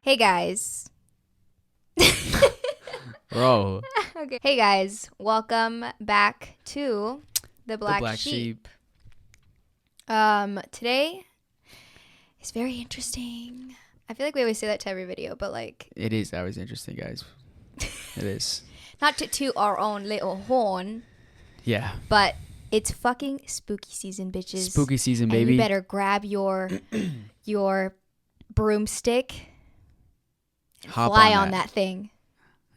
Hey guys. Bro. Okay. Hey guys, welcome back to the Black, Black Sheep. Sheep. Today is very interesting. I feel like we always say that to every video, but like It is always interesting, guys. It is. not to toot our own little horn, Yeah. but it's fucking spooky season, bitches. Spooky season, and baby. you better grab your broomstick and fly on that thing.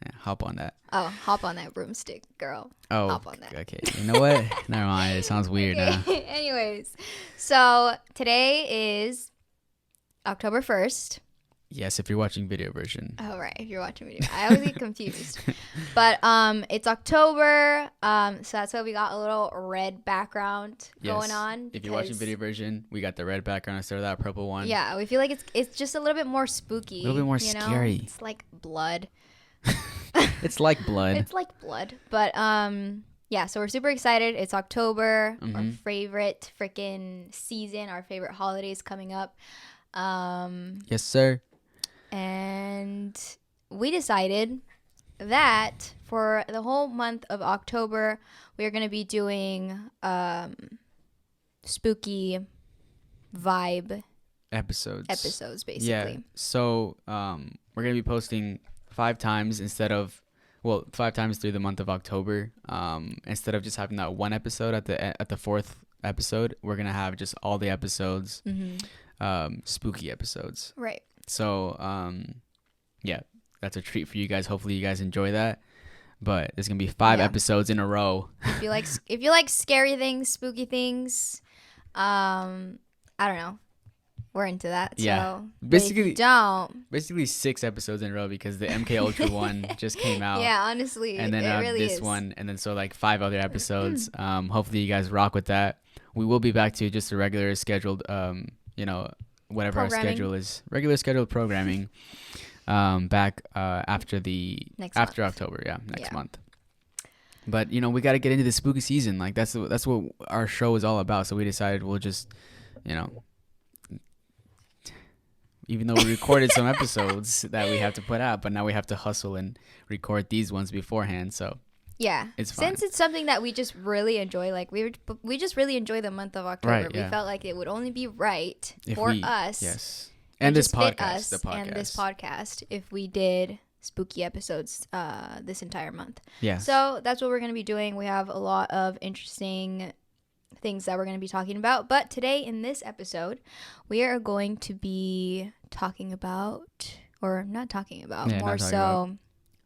Yeah, hop on that. Oh, hop on that broomstick, girl. Oh, hop on that. Okay. You know what? Never mind. It sounds weird now. Anyways, so today is October 1st. Yes, if you're watching video version. Oh, right. If you're watching video. I always get confused. But it's October. So that's why we got a little red background going on. If you're watching video version, we got the red background instead of that purple one. Yeah, we feel like it's just a little bit more spooky. A little bit more scary. It's like blood. It's like blood. It's like blood. But yeah, so we're super excited. It's October, our favorite freaking season, our favorite holidays coming up. Yes, sir. And we decided that for the whole month of October, we are going to be doing spooky vibe Episodes, basically. Yeah. So we're going to be posting 5 times through the month of October. Instead of just having that one episode at the 4th episode, we're going to have just all the episodes, spooky episodes. Right. So, yeah, that's a treat for you guys. Hopefully you guys enjoy that. But there's going to be 5 episodes in a row. If you like scary things, spooky things, I don't know. We're into that. Yeah. So Basically 6 episodes in a row because the MK Ultra one just came out. Yeah, honestly. And then it really this is. one, and then so like 5 other episodes. Hopefully you guys rock with that. We will be back to just a regular scheduled, whatever our schedule is, regular scheduled programming. Back after October, next month. But we got to get into the spooky season. Like that's what our show is all about. So we decided we'll just, even though we recorded some episodes that we have to put out, but now we have to hustle and record these ones beforehand. So yeah, it's fine. Since it's something that we just really enjoy, like we just really enjoy the month of October. Right, yeah. We felt like it would only be right for us. Yes. And this podcast, this podcast, if we did spooky episodes this entire month. Yeah. So that's what we're going to be doing. We have a lot of interesting things that we're going to be talking about. But today in this episode, we are going to be talking about, or not talking about,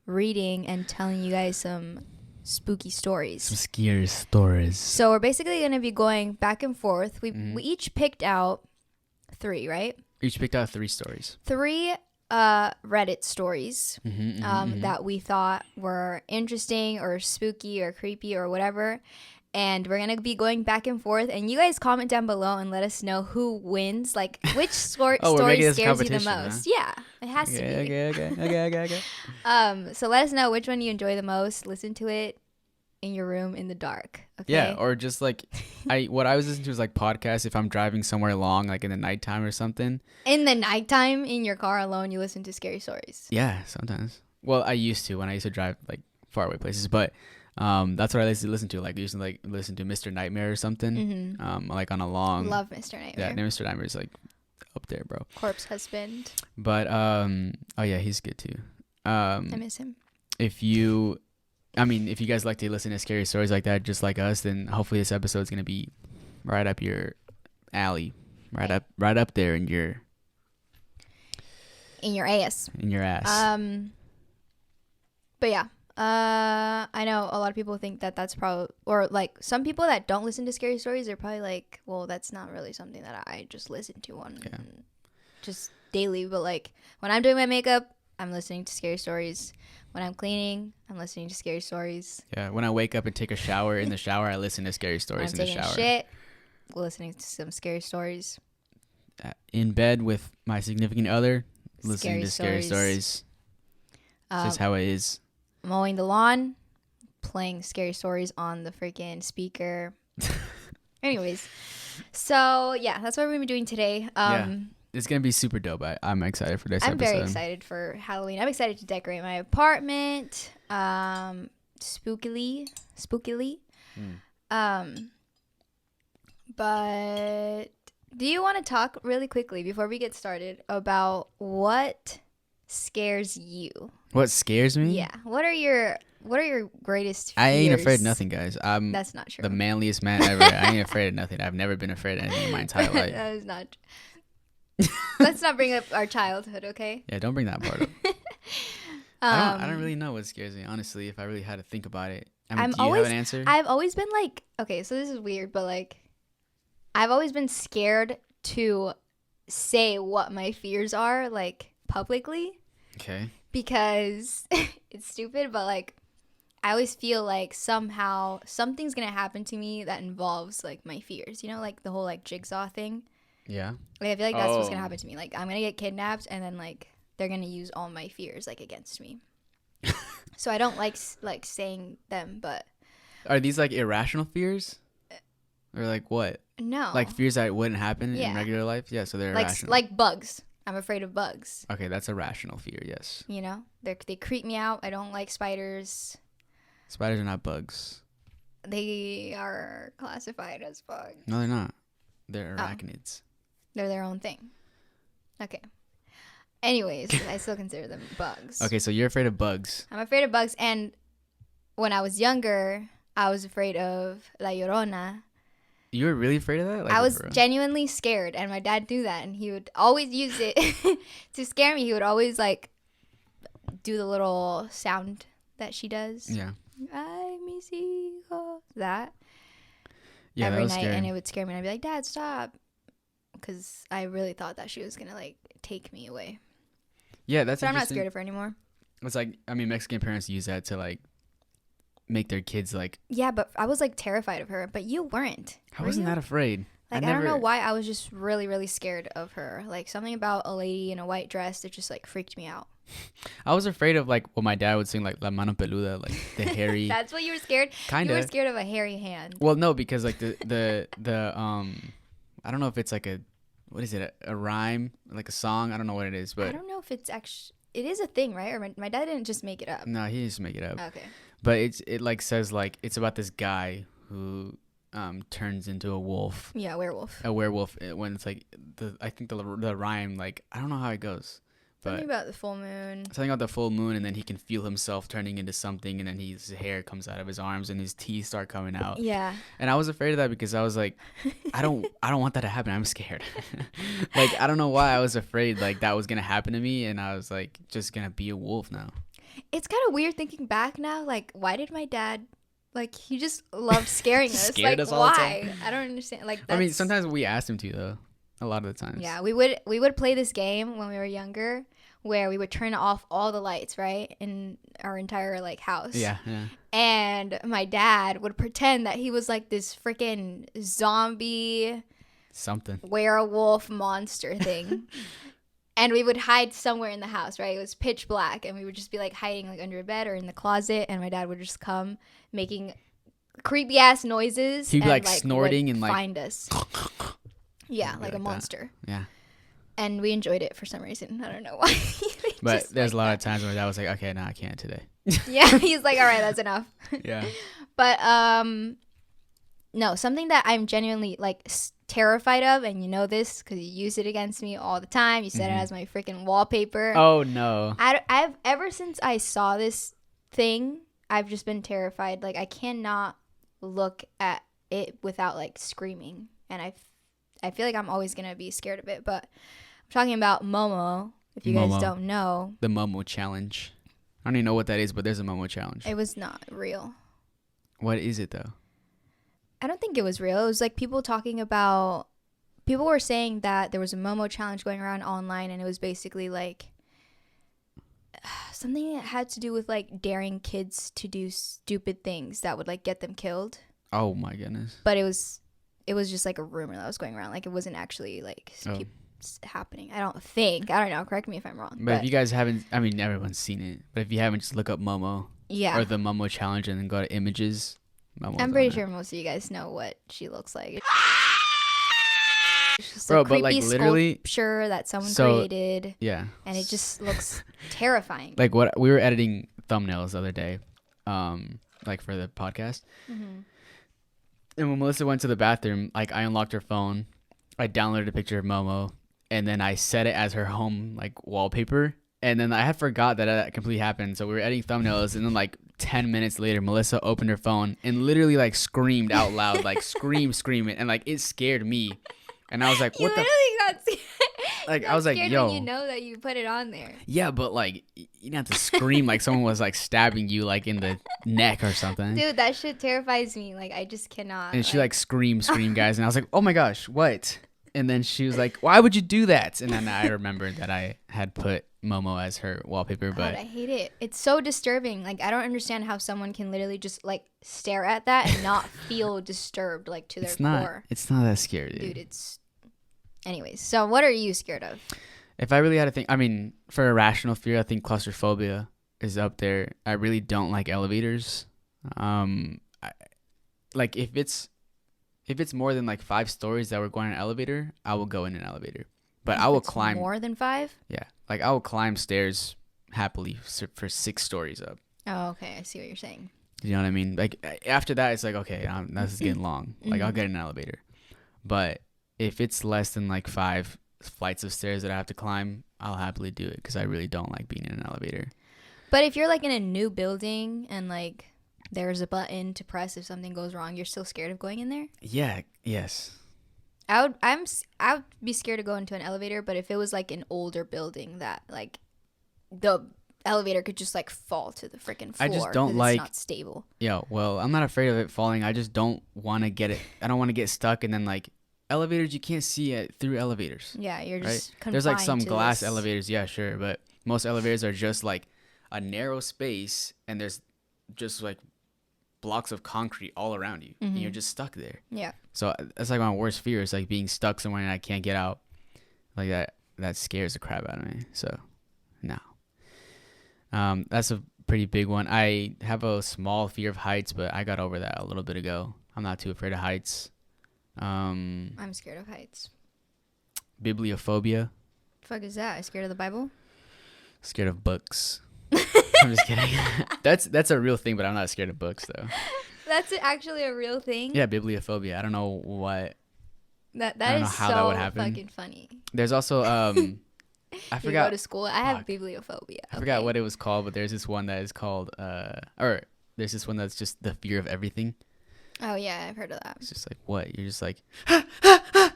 reading and telling you guys some spooky stories. Some scary stories. So we're basically going to be going back and forth. We each picked out 3, right? Each picked out 3 stories. 3 Reddit stories that we thought were interesting or spooky or creepy or whatever. And we're going to be going back and forth. And you guys comment down below and let us know who wins. Like, which story scares you the most. Huh? Yeah, it has to be. Okay. So let us know which one you enjoy the most. Listen to it in your room in the dark. Okay? Yeah, or just like, what I was listening to was like podcasts if I'm driving somewhere long, like in the nighttime or something. In the nighttime, in your car alone, you listen to scary stories. Yeah, sometimes. Well, I used to when I used to drive like far away places, but that's what I used to listen to. Like, I used to like listen to Mr. Nightmare or something. Like on a long. Love Mr. Nightmare. Yeah, Mr. Nightmare is like up there, bro. Corpse Husband. But oh yeah, he's good too. I miss him. If you guys like to listen to scary stories like that, just like us, then hopefully this episode's gonna be right up your alley, right up there in your ass. In your ass. But yeah. I know a lot of people think that's probably, or like some people that don't listen to scary stories, they're probably like, well, that's not really something that I just listen to on just daily. But like when I'm doing my makeup, I'm listening to scary stories. When I'm cleaning, I'm listening to scary stories. Yeah, when I wake up and take a shower in the shower, I listen to scary stories in the shower. Shit, listening to some scary stories. In bed with my significant other, listening to scary stories. It's just how it is. Mowing the lawn, playing scary stories on the freaking speaker. Anyways, so yeah, that's what we're gonna be doing today. it's gonna be super dope. I'm excited for this I'm episode. very excited for Halloween. I'm excited to decorate my apartment. Spookily. But do you want to talk really quickly before we get started about what scares you? What scares me? Yeah. What are your greatest fears? I ain't afraid of nothing, guys. I'm That's not true. the manliest man ever. I ain't afraid of nothing. I've never been afraid of anything in my entire life. That is not true. Let's not bring up our childhood, okay? Yeah, don't bring that part up. I don't really know what scares me, honestly, if I really had to think about it. Do you have an answer? I've always been like, okay, so this is weird, but like, I've always been scared to say what my fears are, like, publicly. Okay. Because it's stupid, but like, I always feel like somehow something's gonna happen to me that involves like my fears, you know, like the whole like jigsaw thing. Yeah. Like, I feel like that's what's gonna happen to me. Like, I'm gonna get kidnapped, and then like they're gonna use all my fears like against me. So I don't like saying them, but are these like irrational fears, or like what? No, like fears that wouldn't happen in regular life. Yeah, so they're irrational. Like bugs. I'm afraid of bugs. Okay, that's a rational fear. Yes. You know, they creep me out. I don't like spiders. Spiders are not bugs. They are classified as bugs. No, they're not. They're arachnids. They're their own thing. Okay. Anyways, I still consider them bugs. Okay, so you're afraid of bugs. I'm afraid of bugs, and when I was younger, I was afraid of La Llorona. You were really afraid of that? Like, I was genuinely scared, and my dad knew that, and he would always use it to scare me. He would always like do the little sound that she does. Yeah. Ay, mis hijos. That. Yeah, every that was night, scary. and it would scare me. And I'd be like, Dad, stop, because I really thought that she was gonna like take me away. Yeah, that's. But I'm not scared of her anymore. It's like, I mean, Mexican parents use that to like make their kids like. Yeah, but I was like terrified of her. But you weren't. I wasn't that afraid. Like, I don't know why. I was just really, really scared of her. Like, something about a lady in a white dress that just like freaked me out. I was afraid of like what my dad would sing, like La Mano Peluda, like the hairy. That's what you were scared. Kind of. You were scared of a hairy hand. Well, no, because like the I don't know if it's like what is it, a rhyme, like a song? I don't know what it is, but I don't know if it's actually, it is a thing, right? Or my dad didn't just make it up. No, he just make it up. Okay. But it like says like it's about this guy who turns into a wolf. Yeah, werewolf. A werewolf when it's like I think the rhyme, like I don't know how it goes. Something about the full moon. Something about the full moon, and then he can feel himself turning into something, and then his hair comes out of his arms, and his teeth start coming out. Yeah. And I was afraid of that because I was like, I don't want that to happen. I'm scared. Like, I don't know why I was afraid like that was gonna happen to me, and I was like just gonna be a wolf now. It's kind of weird thinking back now. Like, why did my dad? Like, he just loved scaring us. Scared like, us all the why? time. I don't understand. Like, I mean, sometimes we asked him to though. A lot of the times. Yeah, we would play this game when we were younger, where we would turn off all the lights, right, in our entire like house. Yeah, yeah. And my dad would pretend that he was like this freaking zombie, something werewolf monster thing. And we would hide somewhere in the house, right? It was pitch black, and we would just be like hiding like under a bed or in the closet, and my dad would just come making creepy ass noises. He'd be like snorting and like find us. Yeah, like a monster. That. Yeah. And we enjoyed it for some reason. I don't know why. But there's a lot of times where my dad was like, okay, no, I can't today. Yeah, he's like, all right, that's enough. Yeah. But no, something that I'm genuinely like terrified of, and you know this because you use it against me all the time. You set it as my freaking wallpaper. Oh no. I've ever since I saw this thing, I've just been terrified. Like, I cannot look at it without like screaming, and I feel like I'm always gonna be scared of it. But I'm talking about Momo. If you guys don't know, the Momo challenge. I don't even know what that is, but there's a Momo challenge. It was not real. What is it though? I don't think it was real. It was like people were saying that there was a Momo challenge going around online, and it was basically like something that had to do with like daring kids to do stupid things that would like get them killed. Oh my goodness. But it was just like a rumor that was going around. Like, it wasn't actually like happening. I don't know. Correct me if I'm wrong. But if you guys haven't, I mean, everyone's seen it. But if you haven't, just look up Momo. Yeah. Or the Momo challenge, and then go to images. Momo's I'm pretty sure most of you guys know what she looks like. just Bro, a but, like, creepy literally- sculpture that someone So- created, Yeah. and it just looks terrifying. Like, what we were editing thumbnails the other day, like for the podcast. Mm-hmm. And when Melissa went to the bathroom, like, I unlocked her phone, I downloaded a picture of Momo, and then I set it as her home, like, wallpaper. And then I had forgot that completely happened. So we were editing thumbnails, and then, like, 10 minutes later, Melissa opened her phone and literally, like, screamed out loud, like, scream it, and, like, it scared me. And I was like, what You the? literally got scared. Like, Got I was like, scared yo. when you know that you put it on there. Yeah, but, like, you didn't have to scream like someone was, like, stabbing you, like, in the neck or something. Dude, that shit terrifies me. Like, I just cannot. And she, like, scream, guys. And I was like, oh, my gosh, what? And then she was like, why would you do that? And then I remembered that I had put Momo as her wallpaper. God, But I hate it. It's so disturbing. Like, I don't understand how someone can literally just, like, stare at that and not feel disturbed, like, to their core. It's not that scary, Dude, it's... Anyways, so what are you scared of? If I really had to think, I mean, for irrational fear, I think claustrophobia is up there. I really don't like elevators. Like, if it's more than, like, 5 stories that we're going in an elevator, I will go in an elevator. But I will climb. More than 5? Yeah. Like, I will climb stairs happily for 6 stories up. Oh, okay. I see what you're saying. You know what I mean? Like, after that, it's like, okay, this is getting long. Like, I'll get in an elevator. But if it's less than, like, 5 flights of stairs that I have to climb, I'll happily do it because I really don't like being in an elevator. But if you're, like, in a new building and, like, there's a button to press if something goes wrong, you're still scared of going in there? Yeah. Yes. I would be scared to go into an elevator, but if it was, like, an older building that, like, the elevator could just, like, fall to the freaking floor. I just don't 'cause like... It's not stable. Yeah, well, I'm not afraid of it falling. I just don't want to get it. I don't want to get stuck, and then, like, elevators, you can't see it through elevators. Yeah, you're just right? confined There's, like, some to glass this. elevators, yeah, sure, but most elevators are just, like, a narrow space, and there's just, like, blocks of concrete all around you, and you're just stuck there. Yeah. So that's, like, my worst fear is, like, being stuck somewhere and I can't get out. Like, that scares the crap out of me. So, no. That's a pretty big one. I have a small fear of heights, but I got over that a little bit ago. I'm not too afraid of heights. I'm scared of heights. Bibliophobia. Fuck is that? I scared of the Bible? Scared of books. I'm just kidding. That's a real thing, but I'm not scared of books though. That's actually a real thing? Yeah, bibliophobia. I don't know what. That I don't know is how so that would happen. fucking funny. There's also I You forgot. go to school. I have Fuck. bibliophobia. I forgot what it was called, but there's this one that is called or there's this one that's just the fear of everything. Oh yeah, I've heard of that. It's just like what? You're just like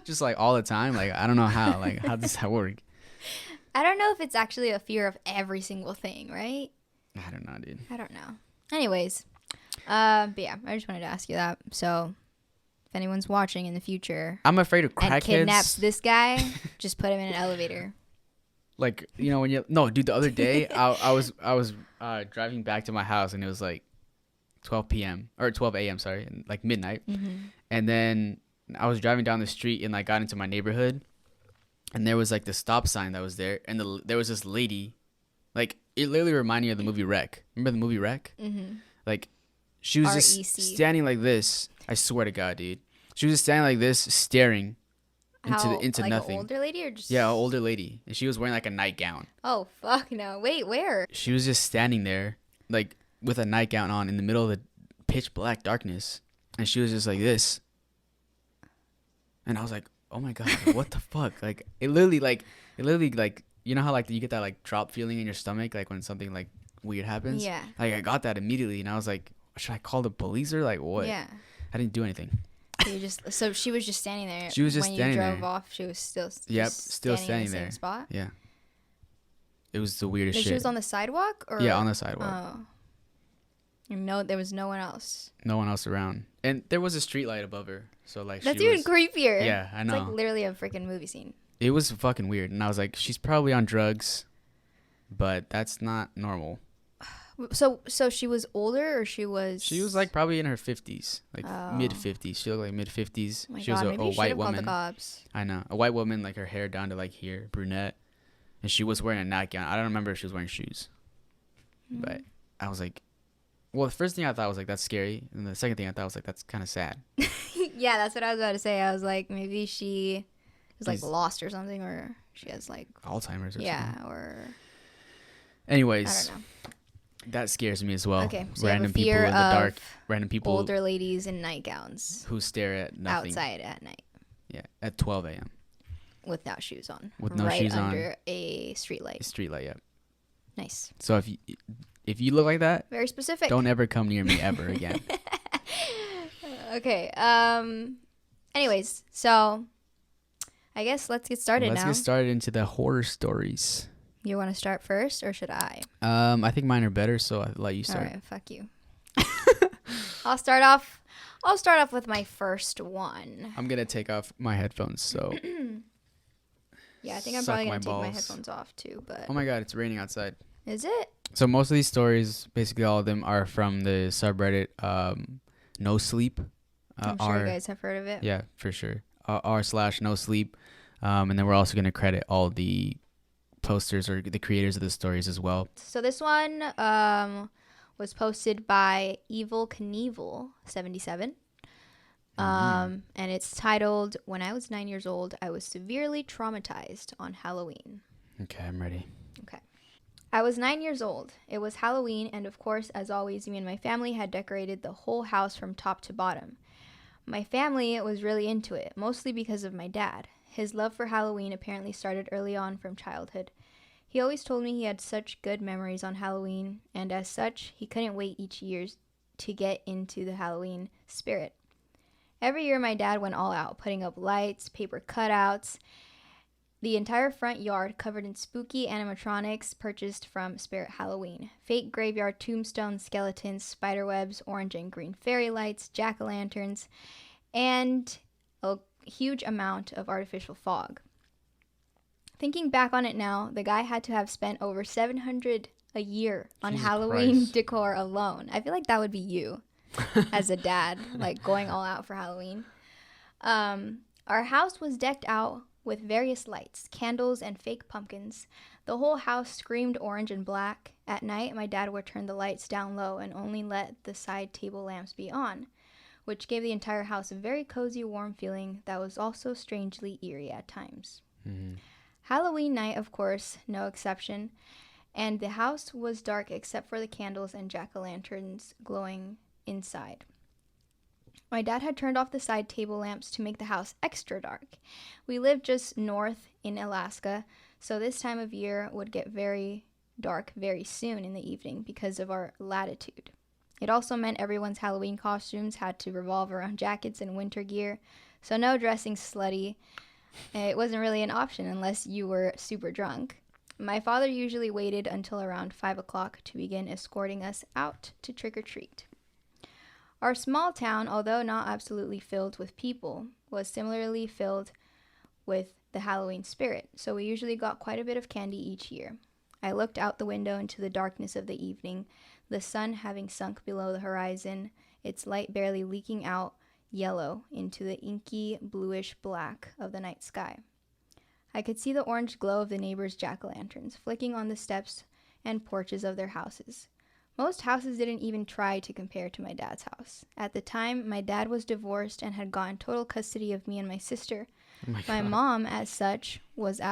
just like all the time. Like I don't know how. Like how does that work? I don't know if it's actually a fear of every single thing, right? I don't know, dude. I don't know. Anyways, but yeah, I just wanted to ask you that. So, if anyone's watching in the future I'm afraid of and crackheads. kidnaps this guy, just put him in an elevator. Like you know when you dude, the other day I was driving back to my house and it was like 12 p.m. or 12 a.m. sorry, like midnight, and then I was driving down the street and like got into my neighborhood, and there was like the stop sign that was there, and there was this lady, like it literally reminded me of the movie Wreck. Remember the movie Wreck? Like she was just R.E.C.. standing like this. I swear to God, dude, she was just standing like this, staring into like nothing. An older lady or just Yeah, an older lady, and she was wearing like a nightgown. Oh fuck no! Wait, where? She was just standing there, like with a nightgown on in the middle of the pitch black darkness, and she was just like this. And I was like, "Oh my God, what the fuck?" Like it literally like you know how like you get that like drop feeling in your stomach like when something like weird happens. Yeah. Like I got that immediately, and I was like, "Should I call the police or like what?" Yeah. I didn't do anything. So she was just standing there. She was just when standing you drove there. off. She was still. Yep, just still standing in standing the same there. Spot. Yeah. It was the weirdest Like shit. she was on the sidewalk, or yeah, on the sidewalk. Oh. No, there was no one else. No one else around, and there was a street light above her. So like That's she even was, creepier. Yeah, I know. It's like literally a freaking movie scene. It was fucking weird, and I was like, she's probably on drugs, but that's not normal. So she was older, or she was? She was like probably in her 50s, like Oh. mid 50s. She looked like mid 50s. Oh my She God, was maybe a you should white have called woman. the cops. I know, a white woman, like her hair down to like here, brunette, and she was wearing a nightgown. I don't remember if she was wearing shoes, but I was like, well, the first thing I thought was like that's scary, and the second thing I thought was like that's kind of sad. Yeah, that's what I was about to say. I was like, maybe she is like lost or something, or she has like Alzheimer's or something. Yeah, or anyways, I don't know. That scares me as well. Okay, so Random you have a fear people in the dark. of Random people older ladies in nightgowns who stare at nothing outside at night. Yeah, at 12 a.m. without shoes on. With no shoes on. Right under a street light. A street light, yeah. Nice. So if you look like that, very specific. Don't ever come near me ever again. Okay. Anyways, so I guess let's get started now. Let's get started into the horror stories. You want to start first, or should I? I think mine are better, so I'll let you start. All right, fuck you. I'll start off with my first one. I'm gonna take off my headphones, so. Yeah, I think I'm probably gonna take my headphones off too. But oh my god, it's raining outside. Is it? So most of these stories, basically all of them, are from the subreddit nosleep. I'm sure you guys have heard of it. Yeah, for sure. r/nosleep, and then we're also gonna credit all the posters or the creators of the stories as well. So this one was posted by Evil Knievel 77. And it's titled, "When I was 9 years old, I was severely traumatized on Halloween." Okay, I'm ready. Okay. I was 9 years old. It was Halloween, and of course, as always, me and my family had decorated the whole house from top to bottom. My family was really into it, mostly because of my dad. His love for Halloween apparently started early on from childhood. He always told me he had such good memories on Halloween, and as such, he couldn't wait each year to get into the Halloween spirit. Every year, my dad went all out, putting up lights, paper cutouts, the entire front yard covered in spooky animatronics purchased from Spirit Halloween. Fake graveyard tombstones, skeletons, spiderwebs, orange and green fairy lights, jack-o'-lanterns, and a huge amount of artificial fog. Thinking back on it now, the guy had to have spent over $700 a year on Jesus Halloween Christ. decor alone. I feel like that would be you as a dad, like going all out for Halloween. Our house was decked out with various lights, candles, and fake pumpkins. The whole house screamed orange and black. At night, my dad would turn the lights down low and only let the side table lamps be on, which gave the entire house a very cozy, warm feeling that was also strangely eerie at times. Mm-hmm. Halloween night, of course, no exception, and the house was dark except for the candles and jack-o'-lanterns glowing inside. My dad had turned off the side table lamps to make the house extra dark. We lived just north in Alaska, so this time of year would get very dark very soon in the evening because of our latitude. It also meant everyone's Halloween costumes had to revolve around jackets and winter gear, so no dressing slutty. It wasn't really an option unless you were super drunk. My father usually waited until around 5 o'clock to begin escorting us out to trick-or-treat. Our small town, although not absolutely filled with people, was similarly filled with the Halloween spirit, so we usually got quite a bit of candy each year. I looked out the window into the darkness of the evening, the sun having sunk below the horizon, its light barely leaking out yellow into the inky bluish black of the night sky. I could see the orange glow of the neighbors' jack-o'-lanterns flicking on the steps and porches of their houses. Most houses didn't even try to compare to my dad's house. At the time, my dad was divorced and had gotten total custody of me and my sister. My mom, as such, was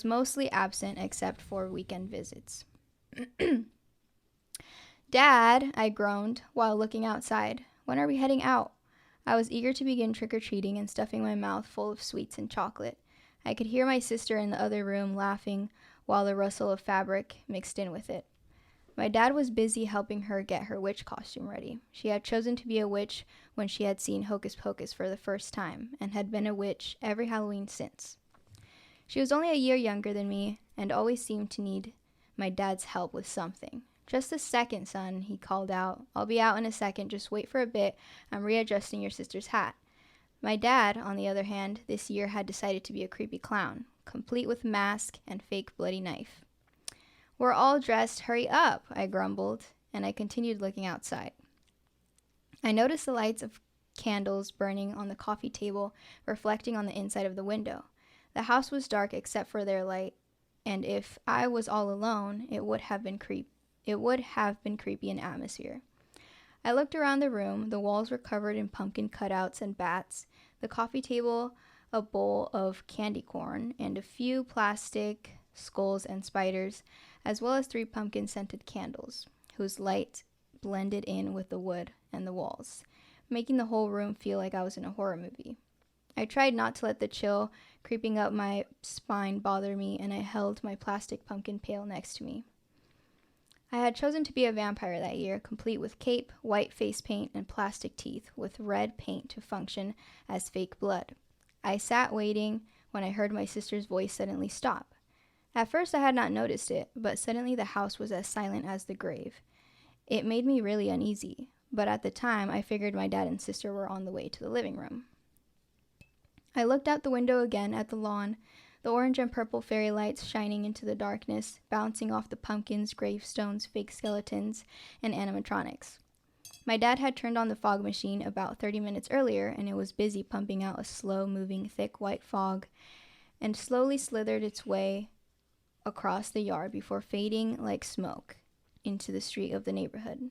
mostly absent except for weekend visits. "Dad," I groaned while looking outside. "When are we heading out?" I was eager to begin trick-or-treating and stuffing my mouth full of sweets and chocolate. I could hear my sister in the other room laughing while the rustle of fabric mixed in with it. My dad was busy helping her get her witch costume ready. She had chosen to be a witch when she had seen Hocus Pocus for the first time, and had been a witch every Halloween since. She was only a year younger than me, and always seemed to need my dad's help with something. "Just a second, son," he called out. "I'll be out in a second, just wait for a bit. I'm readjusting your sister's hat." My dad, on the other hand, this year had decided to be a creepy clown, complete with mask and fake bloody knife. "We're all dressed, hurry up," I grumbled, and I continued looking outside. I noticed the lights of candles burning on the coffee table, reflecting on the inside of the window. The house was dark except for their light, and if I was all alone, it would have been creepy in atmosphere. I looked around the room. The walls were covered in pumpkin cutouts and bats. The coffee table a bowl of candy corn, and a few plastic skulls and spiders, as well as 3 pumpkin-scented candles, whose light blended in with the wood and the walls, making the whole room feel like I was in a horror movie. I tried not to let the chill creeping up my spine bother me, and I held my plastic pumpkin pail next to me. I had chosen to be a vampire that year, complete with cape, white face paint, and plastic teeth, with red paint to function as fake blood. I sat waiting when I heard my sister's voice suddenly stop. At first I had not noticed it, but suddenly the house was as silent as the grave. It made me really uneasy, but at the time I figured my dad and sister were on the way to the living room. I looked out the window again at the lawn, the orange and purple fairy lights shining into the darkness, bouncing off the pumpkins, gravestones, fake skeletons, and animatronics. My dad had turned on the fog machine about 30 minutes earlier, and it was busy pumping out a slow-moving, thick white fog, and slowly slithered its way across the yard before fading like smoke into the street of the neighborhood.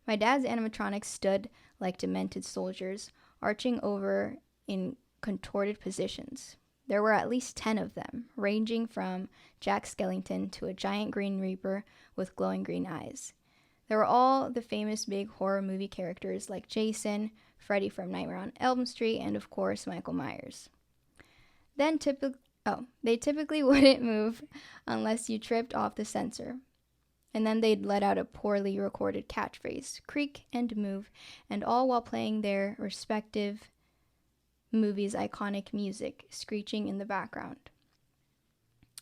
My dad's animatronics stood like demented soldiers, arching over in contorted positions. There were at least 10 of them, ranging from Jack Skellington to a giant green reaper with glowing green eyes. They were all the famous big horror movie characters like Jason, Freddy from Nightmare on Elm Street, and of course Michael Myers. They typically wouldn't move unless you tripped off the sensor. And then they'd let out a poorly recorded catchphrase, creak and move, and all while playing their respective movie's iconic music, screeching in the background.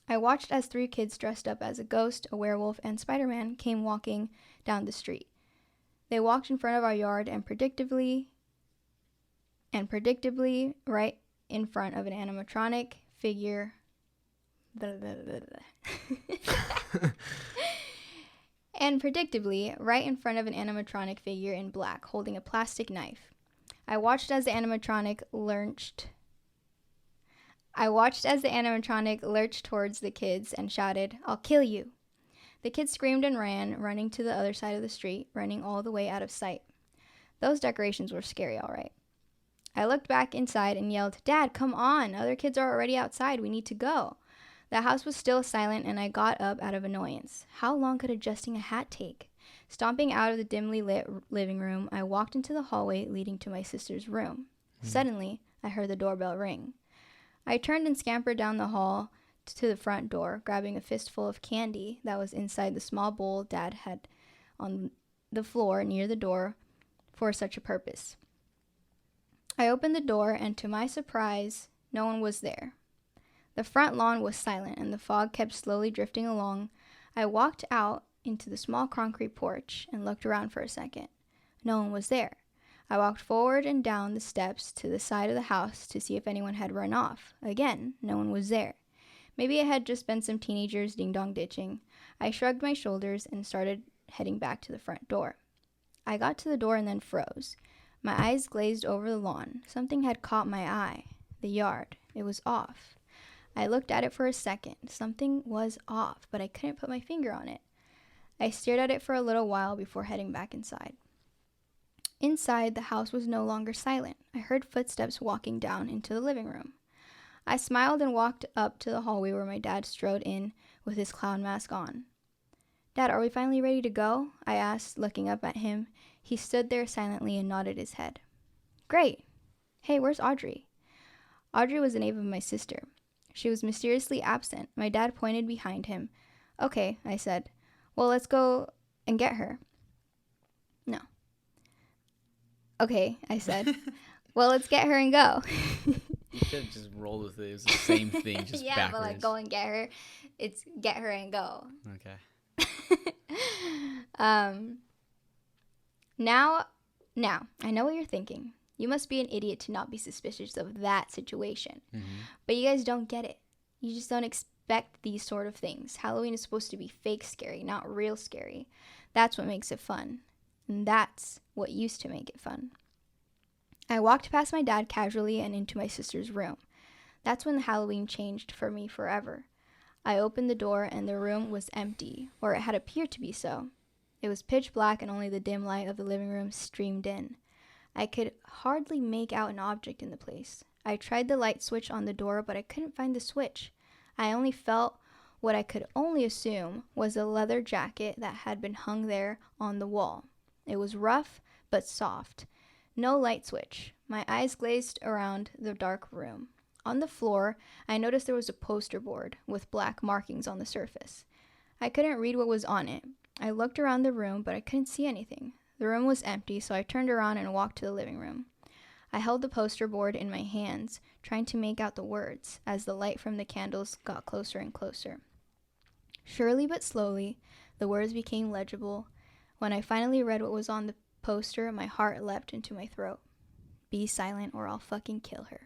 I watched as 3 kids dressed up as a ghost, a werewolf, and Spider-Man came walking down the street. They walked in front of our yard and predictably right in front of an animatronic figure. And predictably, right in front of an animatronic figure in black, holding a plastic knife. I watched as the animatronic lurched towards the kids and shouted, "I'll kill you." The kids screamed and ran, running to the other side of the street, running all the way out of sight. Those decorations were scary, all right. I looked back inside and yelled, "Dad, come on! Other kids are already outside. We need to go." The house was still silent, and I got up out of annoyance. How long could adjusting a hat take? Stomping out of the dimly lit living room, I walked into the hallway leading to my sister's room. Suddenly, I heard the doorbell ring. I turned and scampered down the hall to the front door, grabbing a fistful of candy that was inside the small bowl Dad had on the floor near the door for such a purpose. I opened the door, and to my surprise, no one was there. The front lawn was silent, and the fog kept slowly drifting along. I walked out into the small concrete porch and looked around for a second. No one was there. I walked forward and down the steps to the side of the house to see if anyone had run off. Again, no one was there. Maybe it had just been some teenagers ding-dong ditching. I shrugged my shoulders and started heading back to the front door. I got to the door and then froze. My eyes glazed over the lawn. Something had caught my eye. The yard. It was off. I looked at it for a second. Something was off, but I couldn't put my finger on it. I stared at it for a little while before heading back inside. Inside, the house was no longer silent. I heard footsteps walking down into the living room. I smiled and walked up to the hallway where my dad strode in with his clown mask on. "Dad, are we finally ready to go?" I asked, looking up at him. He stood there silently and nodded his head. "Great. Hey, where's Audrey?" Audrey was the name of my sister. She was mysteriously absent. My dad pointed behind him. "Okay," I said. "Well, let's go and get her." No. "Okay," I said. "Well, let's get her and go." You could have just rolled with it. It was the same thing, just yeah, backwards. but like go and get her. It's get her and go. Okay. Now, I know what you're thinking. You must be an idiot to not be suspicious of that situation. But you guys don't get it. You just don't expect these sort of things. Halloween is supposed to be fake scary, not real scary. That's what makes it fun. And that's what used to make it fun. I walked past my dad casually and into my sister's room. That's when the Halloween changed for me forever. I opened the door and the room was empty, or it had appeared to be so. It was pitch black and only the dim light of the living room streamed in. I could hardly make out an object in the place. I tried the light switch on the door, but I couldn't find the switch. I only felt what I could only assume was a leather jacket that had been hung there on the wall. It was rough, but soft. No light switch. My eyes glazed around the dark room. On the floor, I noticed there was a poster board with black markings on the surface. I couldn't read what was on it. I looked around the room, but I couldn't see anything. The room was empty, so I turned around and walked to the living room. I held the poster board in my hands, trying to make out the words, as the light from the candles got closer and closer. Surely but slowly, the words became legible. When I finally read what was on the poster, my heart leapt into my throat. Be silent or I'll fucking kill her.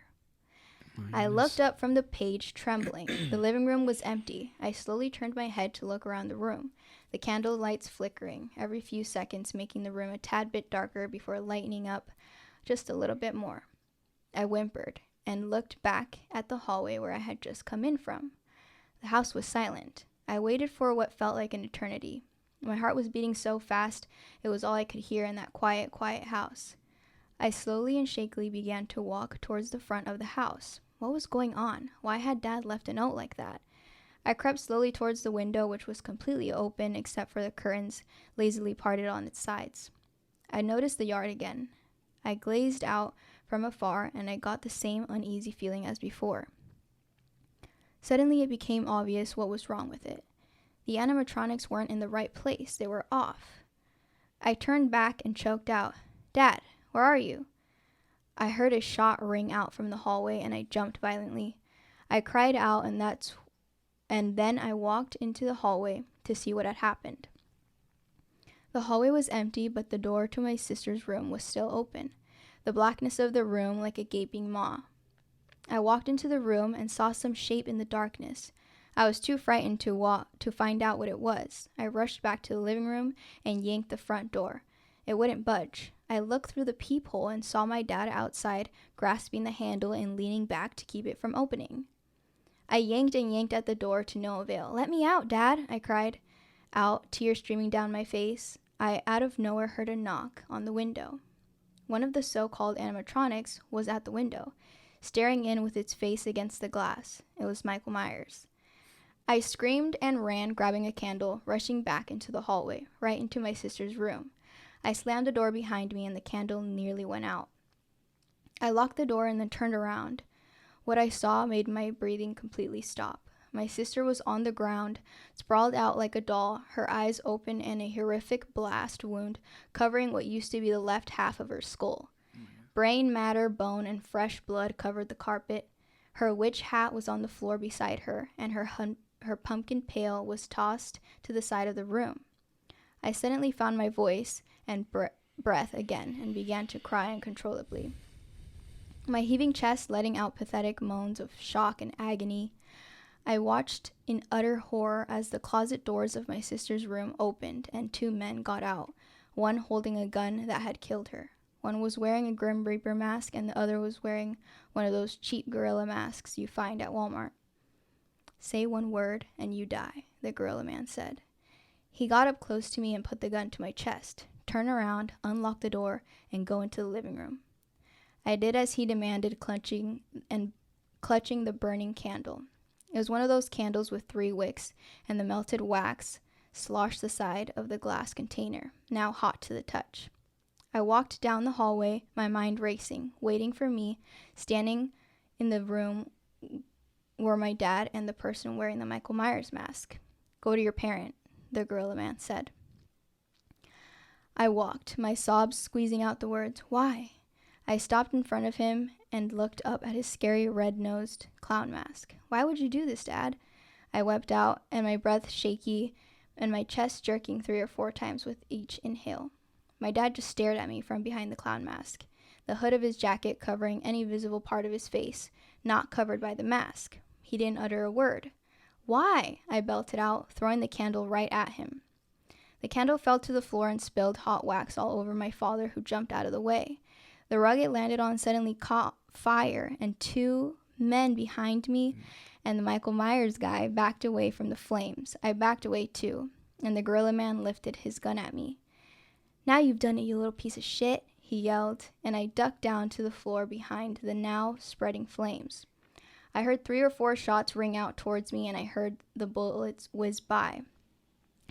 I looked up from the page, trembling. The living room was empty. I slowly turned my head to look around the room, the candle lights flickering every few seconds, making the room a tad bit darker before lightening up just a little bit more. I whimpered and looked back at the hallway where I had just come in from. The house was silent. I waited for what felt like an eternity. My heart was beating so fast, it was all I could hear in that quiet, quiet house. I slowly and shakily began to walk towards the front of the house. What was going on? Why had Dad left a note like that? I crept slowly towards the window, which was completely open except for the curtains lazily parted on its sides. I noticed the yard again. I glazed out from afar, and I got the same uneasy feeling as before. Suddenly it became obvious what was wrong with it. The animatronics weren't in the right place. They were off. I turned back and choked out, "Dad, where are you?" I heard a shot ring out from the hallway, and I jumped violently. I cried out, and then I walked into the hallway to see what had happened. The hallway was empty, but the door to my sister's room was still open, the blackness of the room like a gaping maw. I walked into the room and saw some shape in the darkness. I was too frightened to find out what it was. I rushed back to the living room and yanked the front door. It wouldn't budge. I looked through the peephole and saw my dad outside, grasping the handle and leaning back to keep it from opening. I yanked and yanked at the door to no avail. "Let me out, Dad," I cried out, tears streaming down my face. I out of nowhere heard a knock on the window. One of the so-called animatronics was at the window, staring in with its face against the glass. It was Michael Myers. I screamed and ran, grabbing a candle, rushing back into the hallway, right into my sister's room. I slammed the door behind me and the candle nearly went out. I locked the door and then turned around. What I saw made my breathing completely stop. My sister was on the ground, sprawled out like a doll, her eyes open and a horrific blast wound covering what used to be the left half of her skull. Brain matter, bone, and fresh blood covered the carpet. Her witch hat was on the floor beside her, and her pumpkin pail was tossed to the side of the room. I suddenly found my voice and breath again and began to cry uncontrollably, my heaving chest letting out pathetic moans of shock and agony. I watched in utter horror as the closet doors of my sister's room opened and two men got out, one holding a gun that had killed her. One was wearing a Grim Reaper mask and the other was wearing one of those cheap gorilla masks you find at Walmart. "Say one word and you die," the gorilla man said. He got up close to me and put the gun to my chest, turn around, unlock the door, and go into the living room. I did as he demanded, clutching the burning candle. It was one of those candles with 3 wicks, and the melted wax sloshed the side of the glass container, now hot to the touch. I walked down the hallway, my mind racing. Waiting for me, standing in the room, were my dad and the person wearing the Michael Myers mask. "Go to your parent," the gorilla man said. I walked, my sobs squeezing out the words, "Why?" I stopped in front of him and looked up at his scary red-nosed clown mask. "Why would you do this, Dad?" I wept out, and my breath shaky and my chest jerking 3 or 4 times with each inhale. My dad just stared at me from behind the clown mask, the hood of his jacket covering any visible part of his face, not covered by the mask. He didn't utter a word. "Why?" I belted out, throwing the candle right at him. The candle fell to the floor and spilled hot wax all over my father, who jumped out of the way. The rug it landed on suddenly caught fire, and 2 men behind me and the Michael Myers guy backed away from the flames. I backed away too, and the gorilla man lifted his gun at me. "Now you've done it, you little piece of shit," he yelled, and I ducked down to the floor behind the now spreading flames. I heard 3 or 4 shots ring out towards me, and I heard the bullets whiz by.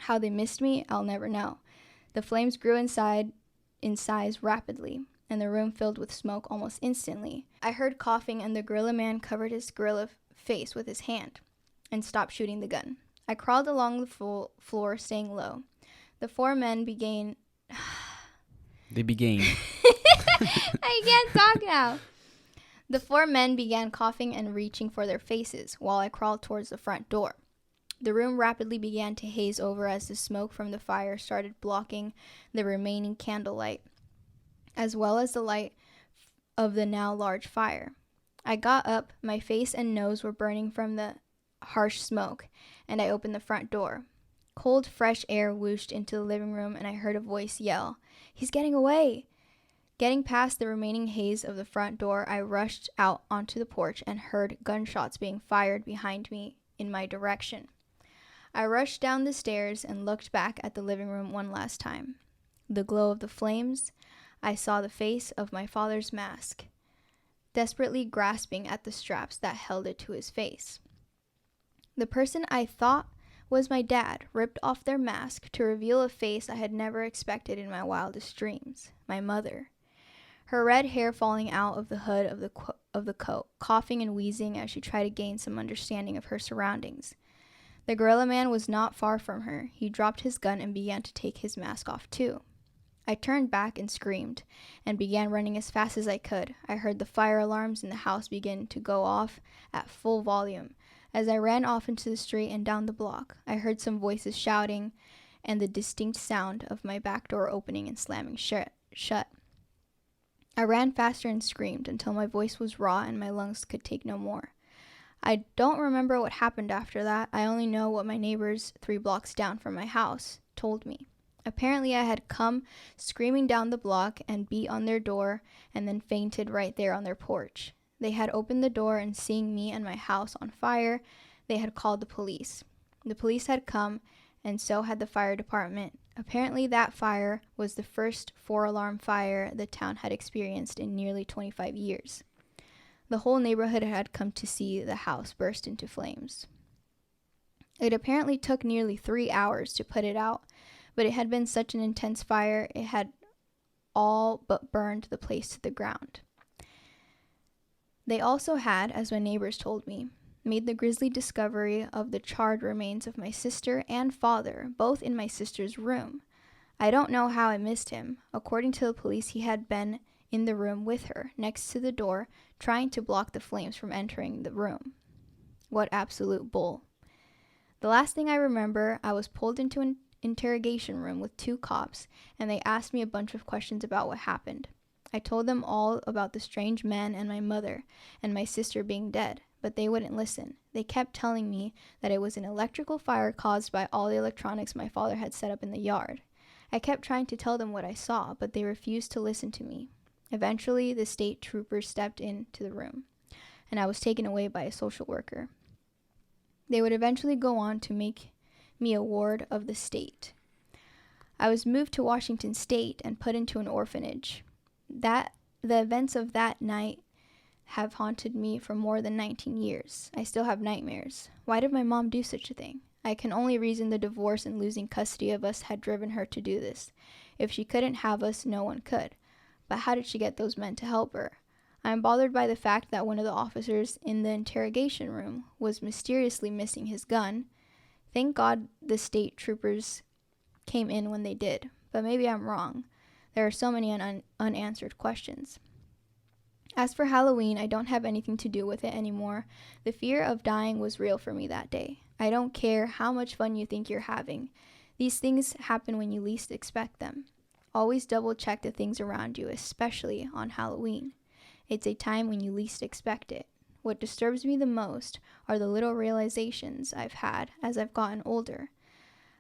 How they missed me, I'll never know. The flames grew in size rapidly, and the room filled with smoke almost instantly. I heard coughing, and the gorilla man covered his gorilla face with his hand and stopped shooting the gun. I crawled along the floor, staying low. The 4 men began... They began. I can't talk now. The 4 men began coughing and reaching for their faces while I crawled towards the front door. The room rapidly began to haze over as the smoke from the fire started blocking the remaining candlelight, as well as the light of the now large fire. I got up, my face and nose were burning from the harsh smoke, and I opened the front door. Cold, fresh air whooshed into the living room, and I heard a voice yell, "He's getting away!" Getting past the remaining haze of the front door, I rushed out onto the porch and heard gunshots being fired behind me in my direction. I rushed down the stairs and looked back at the living room one last time. The glow of the flames, I saw the face of my father's mask, desperately grasping at the straps that held it to his face. The person I thought was my dad ripped off their mask to reveal a face I had never expected in my wildest dreams, my mother. Her red hair falling out of the hood of the coat, coughing and wheezing as she tried to gain some understanding of her surroundings. The gorilla man was not far from her. He dropped his gun and began to take his mask off too. I turned back and screamed, and began running as fast as I could. I heard the fire alarms in the house begin to go off at full volume. As I ran off into the street and down the block, I heard some voices shouting and the distinct sound of my back door opening and slamming shut. I ran faster and screamed until my voice was raw and my lungs could take no more. I don't remember what happened after that. I only know what my neighbors 3 blocks down from my house told me. Apparently I had come screaming down the block and beat on their door and then fainted right there on their porch. They had opened the door, and seeing me and my house on fire, they had called the police. The police had come, and so had the fire department. Apparently that fire was the first 4-alarm fire the town had experienced in nearly 25 years. The whole neighborhood had come to see the house burst into flames. It apparently took nearly 3 hours to put it out, but it had been such an intense fire, it had all but burned the place to the ground. They also had, as my neighbors told me, made the grisly discovery of the charred remains of my sister and father, both in my sister's room. I don't know how I missed him. According to the police, he had been in the room with her, next to the door, trying to block the flames from entering the room. What absolute bull. The last thing I remember, I was pulled into an interrogation room with 2 cops, and they asked me a bunch of questions about what happened. I told them all about the strange man and my mother and my sister being dead, but they wouldn't listen. They kept telling me that it was an electrical fire caused by all the electronics my father had set up in the yard. I kept trying to tell them what I saw, but they refused to listen to me. Eventually, the state troopers stepped into the room, and I was taken away by a social worker. They would eventually go on to make me a ward of the state. I was moved to Washington State and put into an orphanage. The events of that night have haunted me for more than 19 years. I still have nightmares. Why did my mom do such a thing? I can only reason the divorce and losing custody of us had driven her to do this. If she couldn't have us, no one could. But how did she get those men to help her? I am bothered by the fact that one of the officers in the interrogation room was mysteriously missing his gun. Thank God the state troopers came in when they did, but maybe I'm wrong. There are so many unanswered questions. As for Halloween, I don't have anything to do with it anymore. The fear of dying was real for me that day. I don't care how much fun you think you're having. These things happen when you least expect them. Always double check the things around you, especially on Halloween. It's a time when you least expect it. What disturbs me the most are the little realizations I've had as I've gotten older.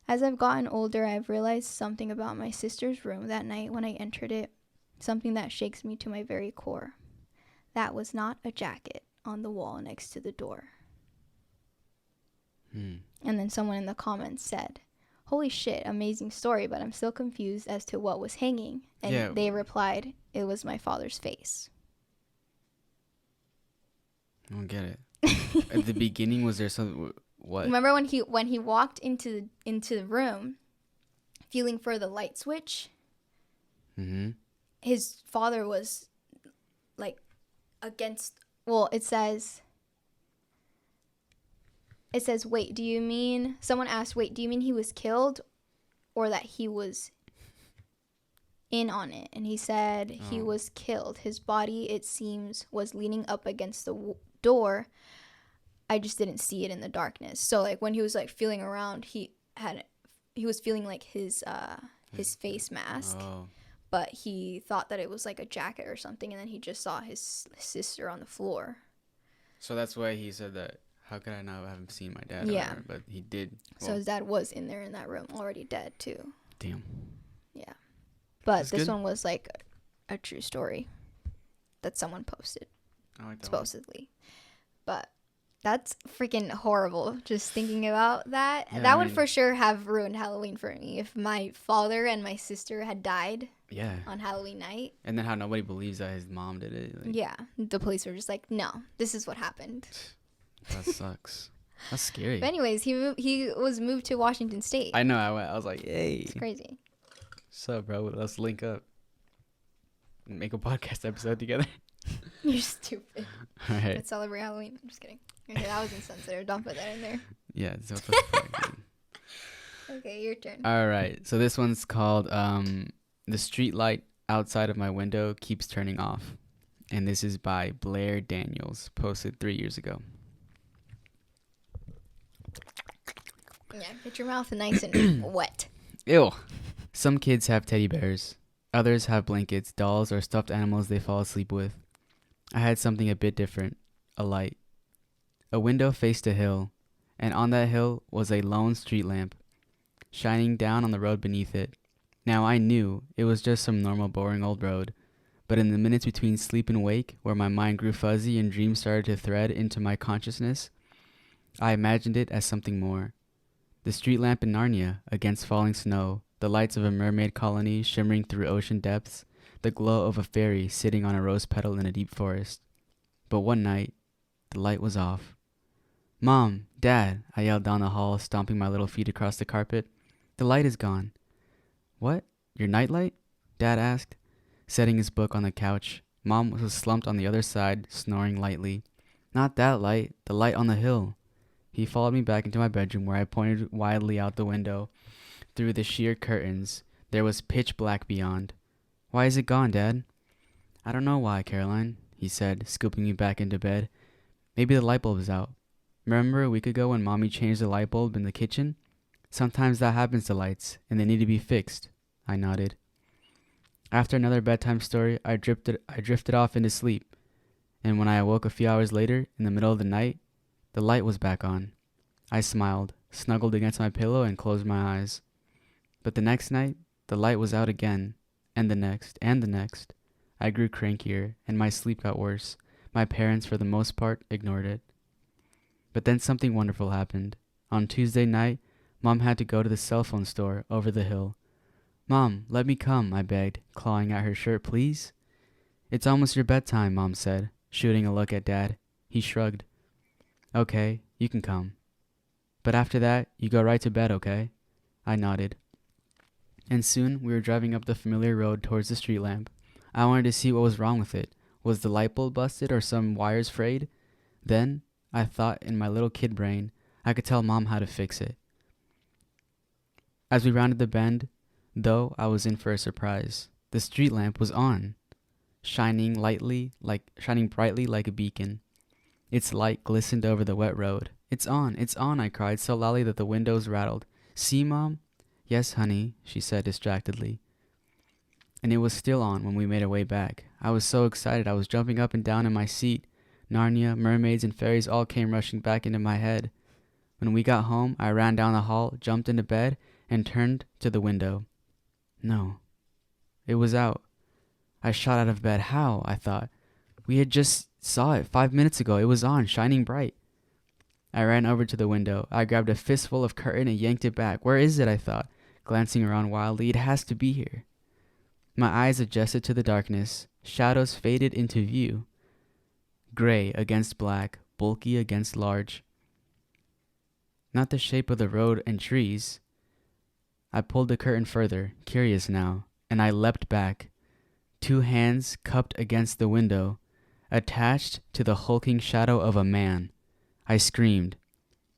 As I've gotten older, I've realized something about my sister's room that night when I entered it, something that shakes me to my very core. That was not a jacket on the wall next to the door. And then someone in the comments said, holy shit, amazing story, but I'm still confused as to what was hanging. And they replied, it was my father's face. I don't get it. At the beginning, was there something? What? Remember when he walked into the room, feeling for the light switch? Mm-hmm. His father was like against. Well, it says. Wait, do you mean? Someone asked, wait, do you mean he was killed, or that he was in on it? And he said he was killed. His body, it seems, was leaning up against the door. I just didn't see it in the darkness. So like when he was like feeling around, he was feeling like his face mask, but he thought that it was like a jacket or something, and then he just saw his sister on the floor. So that's why he said that. How could I not have seen my dad? Yeah, but he did. Well, so his dad was in there in that room, already dead too. Damn. Yeah, but that's this good. one was like a true story that someone posted, I like that supposedly. But that's freaking horrible. Just thinking about that. Yeah, That would for sure have ruined Halloween for me if my father and my sister had died. Yeah. On Halloween night. And then how nobody believes that his mom did it. Like, yeah. The police were just like, no, this is what happened. That sucks. That's scary. But anyways, he was moved to Washington State. I know. I was like, hey. It's crazy. What's up, bro? Let's link up. Make a podcast episode together. You're stupid. All right. Let's celebrate Halloween. I'm just kidding. Okay, that was insensitive. Don't put that in there. Yeah. So what the fuck, dude? Okay, your turn. All right. So this one's called The Street Light Outside of My Window Keeps Turning Off. And this is by Blair Daniels, posted 3 years ago. Yeah, get your mouth nice and wet. Ew. Some kids have teddy bears. Others have blankets, dolls, or stuffed animals they fall asleep with. I had something a bit different. A light. A window faced a hill, and on that hill was a lone street lamp, shining down on the road beneath it. Now I knew it was just some normal boring old road, but in the minutes between sleep and wake, where my mind grew fuzzy and dreams started to thread into my consciousness, I imagined it as something more. The street lamp in Narnia against falling snow, the lights of a mermaid colony shimmering through ocean depths, the glow of a fairy sitting on a rose petal in a deep forest. But one night, the light was off. Mom, Dad, I yelled down the hall, stomping my little feet across the carpet. The light is gone. What? Your nightlight? Dad asked, setting his book on the couch. Mom was slumped on the other side, snoring lightly. Not that light, the light on the hill. He followed me back into my bedroom, where I pointed wildly out the window. Through the sheer curtains, there was pitch black beyond. Why is it gone, Dad? I don't know why, Caroline, he said, scooping me back into bed. Maybe the light bulb is out. Remember a week ago when Mommy changed the light bulb in the kitchen? Sometimes that happens to lights, and they need to be fixed. I nodded. After another bedtime story, I drifted off into sleep, and when I awoke a few hours later, in the middle of the night, the light was back on. I smiled, snuggled against my pillow, and closed my eyes. But the next night, the light was out again, and the next, and the next. I grew crankier, and my sleep got worse. My parents, for the most part, ignored it. But then something wonderful happened. On Tuesday night, Mom had to go to the cell phone store over the hill. Mom, let me come, I begged, clawing at her shirt, please. It's almost your bedtime, Mom said, shooting a look at Dad. He shrugged. Okay, you can come. But after that, you go right to bed, okay? I nodded. And soon, we were driving up the familiar road towards the street lamp. I wanted to see what was wrong with it. Was the light bulb busted or some wires frayed? Then, I thought in my little kid brain, I could tell Mom how to fix it. As we rounded the bend, though, I was in for a surprise. The street lamp was on, shining brightly like a beacon. Its light glistened over the wet road. It's on, I cried so loudly that the windows rattled. See, Mom? Yes, honey, she said distractedly. And it was still on when we made our way back. I was so excited I was jumping up and down in my seat. Narnia, mermaids, and fairies all came rushing back into my head. When we got home, I ran down the hall, jumped into bed, and turned to the window. No. It was out. I shot out of bed. How? I thought. We had just saw it 5 minutes ago. It was on, shining bright. I ran over to the window. I grabbed a fistful of curtain and yanked it back. Where is it, I thought, glancing around wildly. It has to be here. My eyes adjusted to the darkness. Shadows faded into view. Gray against black, bulky against large. Not the shape of the road and trees. I pulled the curtain further, curious now, and I leapt back. 2 hands cupped against the window, attached to the hulking shadow of a man. I screamed.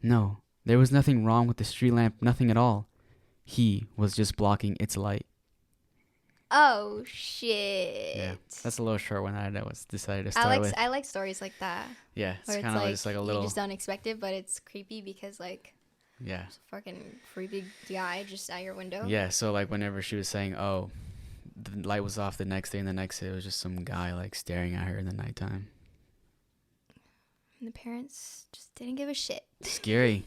No, there was nothing wrong with the street lamp, nothing at all. He was just blocking its light. Oh, shit. Yeah, that's a little short one I decided to start with. I like stories like that. Yeah, it's kind of just like a little... You just don't expect it, but it's creepy because, like... Yeah. There's a fucking creepy guy just at your window. Yeah, so, like, whenever she was saying, oh, the light was off the next day, and the next day it was just some guy, like, staring at her in the nighttime. And the parents just didn't give a shit. Scary.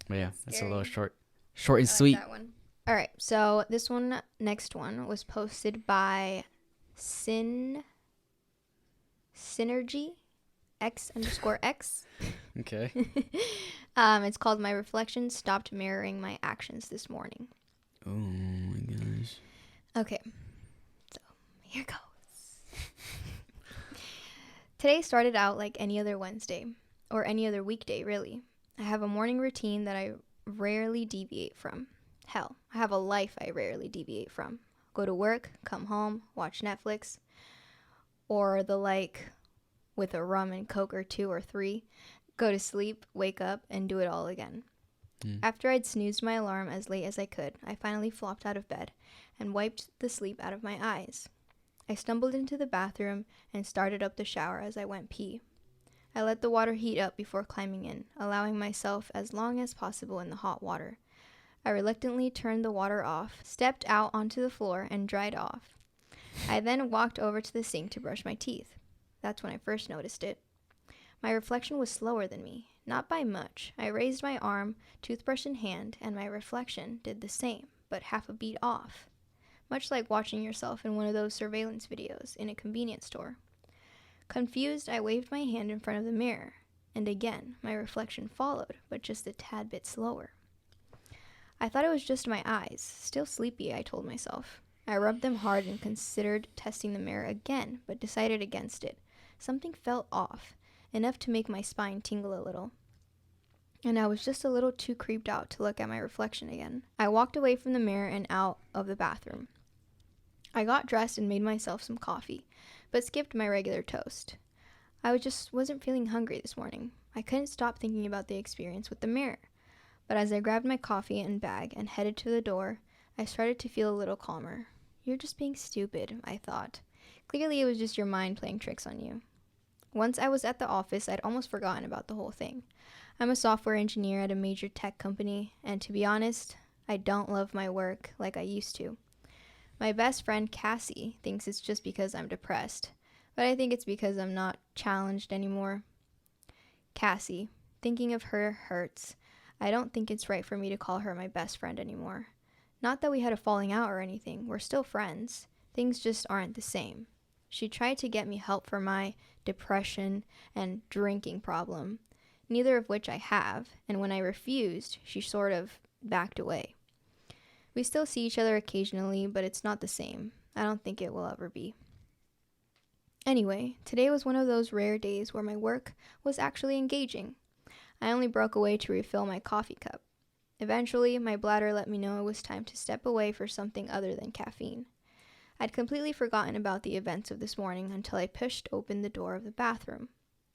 But yeah, that's a little short and sweet. Like that one. All right, so this next one was posted by Synergy X_X. Okay. It's called "My Reflection Stopped Mirroring My Actions This Morning." Oh my gosh. Okay, so here goes. Today started out like any other Wednesday, or any other weekday, really. I have a morning routine that I rarely deviate from. Hell, I have a life I rarely deviate from. Go to work, come home, watch Netflix, or the like with a rum and Coke or 2 or 3, go to sleep, wake up, and do it all again. After I'd snoozed my alarm as late as I could, I finally flopped out of bed and wiped the sleep out of my eyes. I stumbled into the bathroom and started up the shower as I went pee. I let the water heat up before climbing in, allowing myself as long as possible in the hot water. I reluctantly turned the water off, stepped out onto the floor, and dried off. I then walked over to the sink to brush my teeth. That's when I first noticed it. My reflection was slower than me, not by much. I raised my arm, toothbrush in hand, and my reflection did the same, but half a beat off. Much like watching yourself in one of those surveillance videos in a convenience store. Confused, I waved my hand in front of the mirror, and again, my reflection followed, but just a tad bit slower. I thought it was just my eyes. Still sleepy, I told myself. I rubbed them hard and considered testing the mirror again, but decided against it. Something felt off, enough to make my spine tingle a little. And I was just a little too creeped out to look at my reflection again. I walked away from the mirror and out of the bathroom. I got dressed and made myself some coffee, but skipped my regular toast. I just wasn't feeling hungry this morning. I couldn't stop thinking about the experience with the mirror. But as I grabbed my coffee and bag and headed to the door, I started to feel a little calmer. You're just being stupid, I thought. Clearly it was just your mind playing tricks on you. Once I was at the office, I'd almost forgotten about the whole thing. I'm a software engineer at a major tech company, and to be honest, I don't love my work like I used to. My best friend Cassie thinks it's just because I'm depressed, but I think it's because I'm not challenged anymore. Cassie, thinking of her hurts. I don't think it's right for me to call her my best friend anymore. Not that we had a falling out or anything. We're still friends. Things just aren't the same. She tried to get me help for my depression and drinking problem, neither of which I have, and when I refused, she sort of backed away. We still see each other occasionally, but it's not the same. I don't think it will ever be. Anyway, today was one of those rare days where my work was actually engaging. I only broke away to refill my coffee cup. Eventually, my bladder let me know it was time to step away for something other than caffeine. I'd completely forgotten about the events of this morning until I pushed open the door of the bathroom.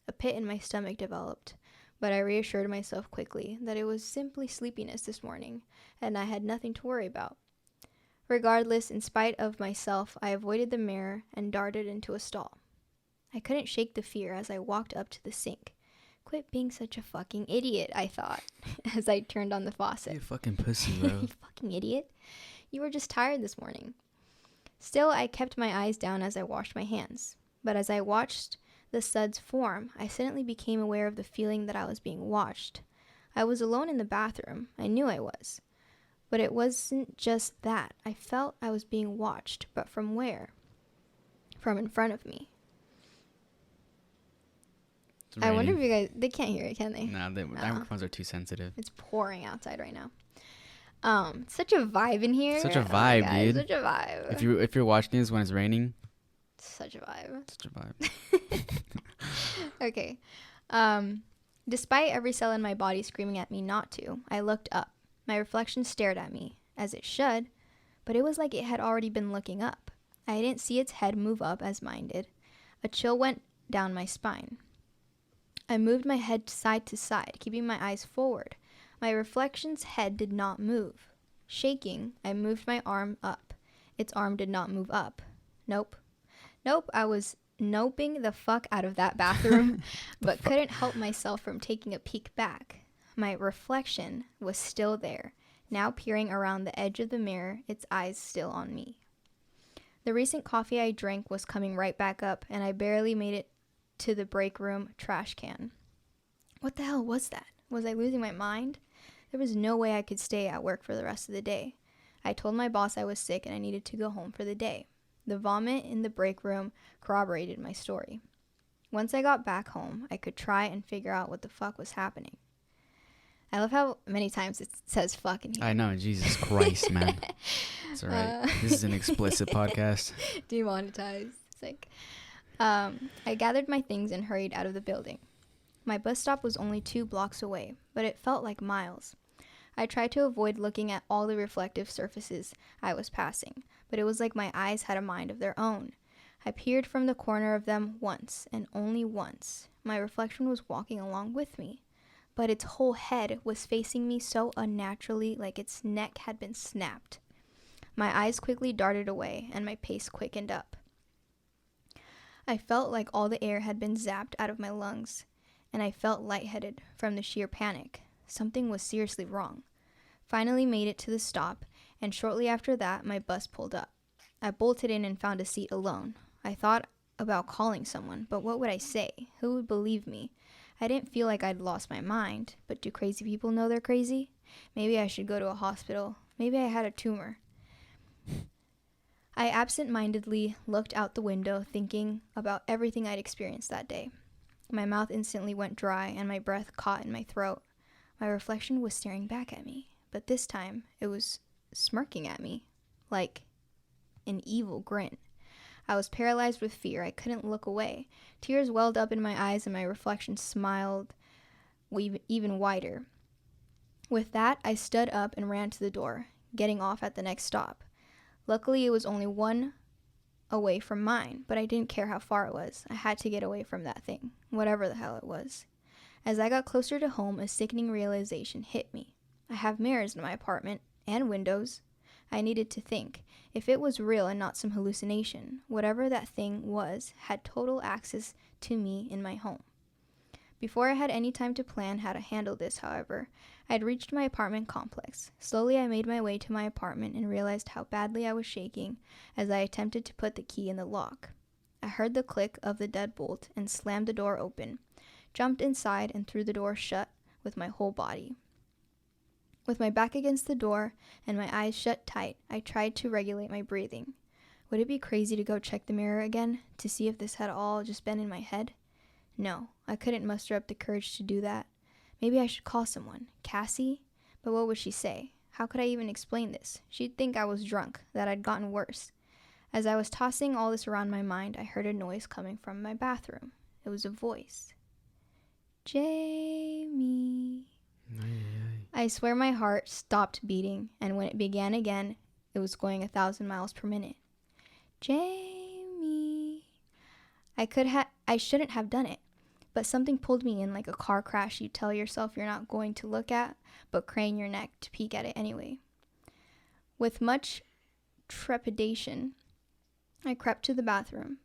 A pit in my stomach developed, but I reassured myself quickly that it was simply sleepiness this morning, and I had nothing to worry about. Regardless, in spite of myself, I avoided the mirror and darted into a stall. I couldn't shake the fear as I walked up to the sink. Quit being such a fucking idiot, I thought, as I turned on the faucet. You fucking pussy, bro. You fucking idiot. You were just tired this morning. Still, I kept my eyes down as I washed my hands. But as I watched the suds form, I suddenly became aware of the feeling that I was being watched. I was alone in the bathroom. I knew I was. But it wasn't just that. I felt I was being watched. But from where? From in front of me. I wonder if you guys, they can't hear it, can they? No, the microphones are too sensitive. It's pouring outside right now. Such a vibe in here. Such a vibe, dude. Such a vibe. If you're watching this when it's raining. Such a vibe. Such a vibe. Okay. Despite every cell in my body screaming at me not to, I looked up. My reflection stared at me, as it should, but it was like it had already been looking up. I didn't see its head move up as mine did. A chill went down my spine. I moved my head side to side, keeping my eyes forward. My reflection's head did not move. Shaking, I moved my arm up. Its arm did not move up. Nope, I was noping the fuck out of that bathroom, but couldn't help myself from taking a peek back. My reflection was still there, now peering around the edge of the mirror, its eyes still on me. The recent coffee I drank was coming right back up, and I barely made it to the break room trash can. What the hell was that? Was I losing my mind? There was no way I could stay at work for the rest of the day. I told my boss I was sick and I needed to go home for the day. The vomit in the break room corroborated my story. Once I got back home, I could try and figure out what the fuck was happening. I love how many times it says fuck in here. I know, Jesus Christ, man. It's all right. This is an explicit podcast. Demonetized. Sick. I gathered my things and hurried out of the building. My bus stop was only 2 blocks away, but it felt like miles. I tried to avoid looking at all the reflective surfaces I was passing, but it was like my eyes had a mind of their own. I peered from the corner of them once, and only once. My reflection was walking along with me, but its whole head was facing me so unnaturally, like its neck had been snapped. My eyes quickly darted away, and my pace quickened up. I felt like all the air had been zapped out of my lungs, and I felt lightheaded from the sheer panic. Something was seriously wrong. Finally made it to the stop, and shortly after that, my bus pulled up. I bolted in and found a seat alone. I thought about calling someone, but what would I say? Who would believe me? I didn't feel like I'd lost my mind, but do crazy people know they're crazy? Maybe I should go to a hospital. Maybe I had a tumor. I absent-mindedly looked out the window, thinking about everything I'd experienced that day. My mouth instantly went dry, and my breath caught in my throat. My reflection was staring back at me, but this time it was smirking at me, like an evil grin. I was paralyzed with fear. I couldn't look away. Tears welled up in my eyes, and my reflection smiled even wider. With that, I stood up and ran to the door, getting off at the next stop. Luckily, it was only one away from mine, but I didn't care how far it was. I had to get away from that thing, whatever the hell it was. As I got closer to home, a sickening realization hit me. I have mirrors in my apartment, and windows. I needed to think. If it was real and not some hallucination, whatever that thing was had total access to me in my home. Before I had any time to plan how to handle this, however, I had reached my apartment complex. Slowly I made my way to my apartment and realized how badly I was shaking as I attempted to put the key in the lock. I heard the click of the deadbolt and slammed the door open, jumped inside and threw the door shut with my whole body. With my back against the door and my eyes shut tight, I tried to regulate my breathing. Would it be crazy to go check the mirror again to see if this had all just been in my head? No, I couldn't muster up the courage to do that. Maybe I should call someone. Cassie? But what would she say? How could I even explain this? She'd think I was drunk, that I'd gotten worse. As I was tossing all this around my mind, I heard a noise coming from my bathroom. It was a voice. Jamie. I swear my heart stopped beating, and when it began again, it was going 1,000 miles per minute. Jamie. I shouldn't have done it, but something pulled me in like a car crash you tell yourself you're not going to look at, but crane your neck to peek at it anyway. With much trepidation, I crept to the bathroom,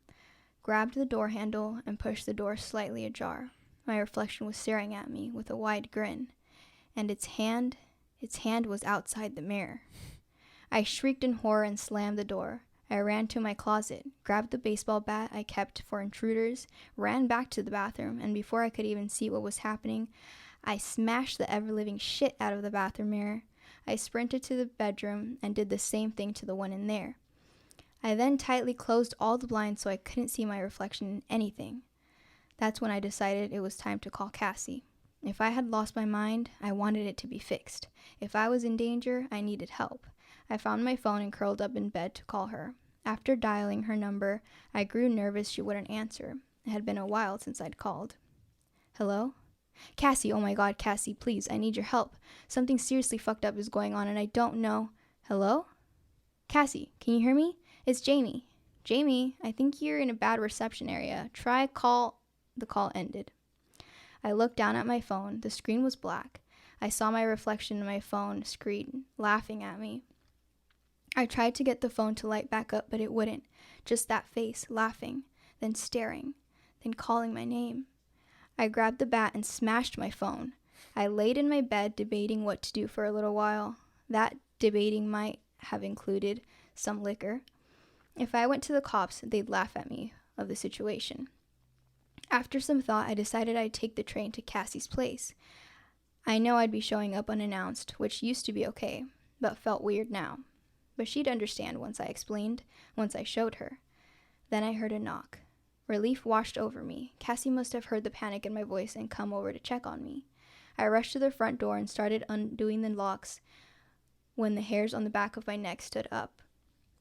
grabbed the door handle, and pushed the door slightly ajar. My reflection was staring at me with a wide grin, and its hand was outside the mirror. I shrieked in horror and slammed the door. I ran to my closet, grabbed the baseball bat I kept for intruders, ran back to the bathroom, and before I could even see what was happening, I smashed the ever-living shit out of the bathroom mirror. I sprinted to the bedroom and did the same thing to the one in there. I then tightly closed all the blinds so I couldn't see my reflection in anything. That's when I decided it was time to call Cassie. If I had lost my mind, I wanted it to be fixed. If I was in danger, I needed help. I found my phone and curled up in bed to call her. After dialing her number, I grew nervous she wouldn't answer. It had been a while since I'd called. Hello? Cassie, oh my God, Cassie, please, I need your help. Something seriously fucked up is going on and I don't know. Hello? Cassie, can you hear me? It's Jamie. Jamie, I think you're in a bad reception area. Try call. The call ended. I looked down at my phone. The screen was black. I saw my reflection in my phone screen, laughing at me. I tried to get the phone to light back up, but it wouldn't. Just that face, laughing, then staring, then calling my name. I grabbed the bat and smashed my phone. I laid in my bed debating what to do for a little while. That debating might have included some liquor. If I went to the cops, they'd laugh at me of the situation. After some thought, I decided I'd take the train to Cassie's place. I know I'd be showing up unannounced, which used to be okay, but felt weird now. But she'd understand once I explained, once I showed her. Then I heard a knock. Relief washed over me. Cassie must have heard the panic in my voice and come over to check on me. I rushed to the front door and started undoing the locks when the hairs on the back of my neck stood up.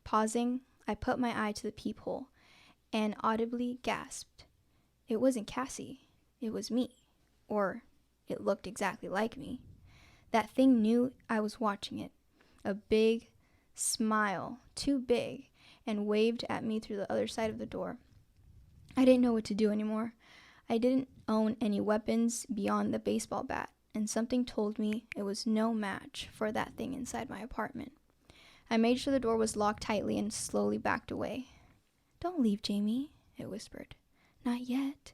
Pausing, I put my eye to the peephole and audibly gasped. It wasn't Cassie. It was me. Or it looked exactly like me. That thing knew I was watching it. A big smile, too big, and waved at me through the other side of the door. I didn't know what to do anymore. I didn't own any weapons beyond the baseball bat, and something told me it was no match for that thing inside my apartment. I made sure the door was locked tightly and slowly backed away. "Don't leave, Jamie," it whispered. "Not yet."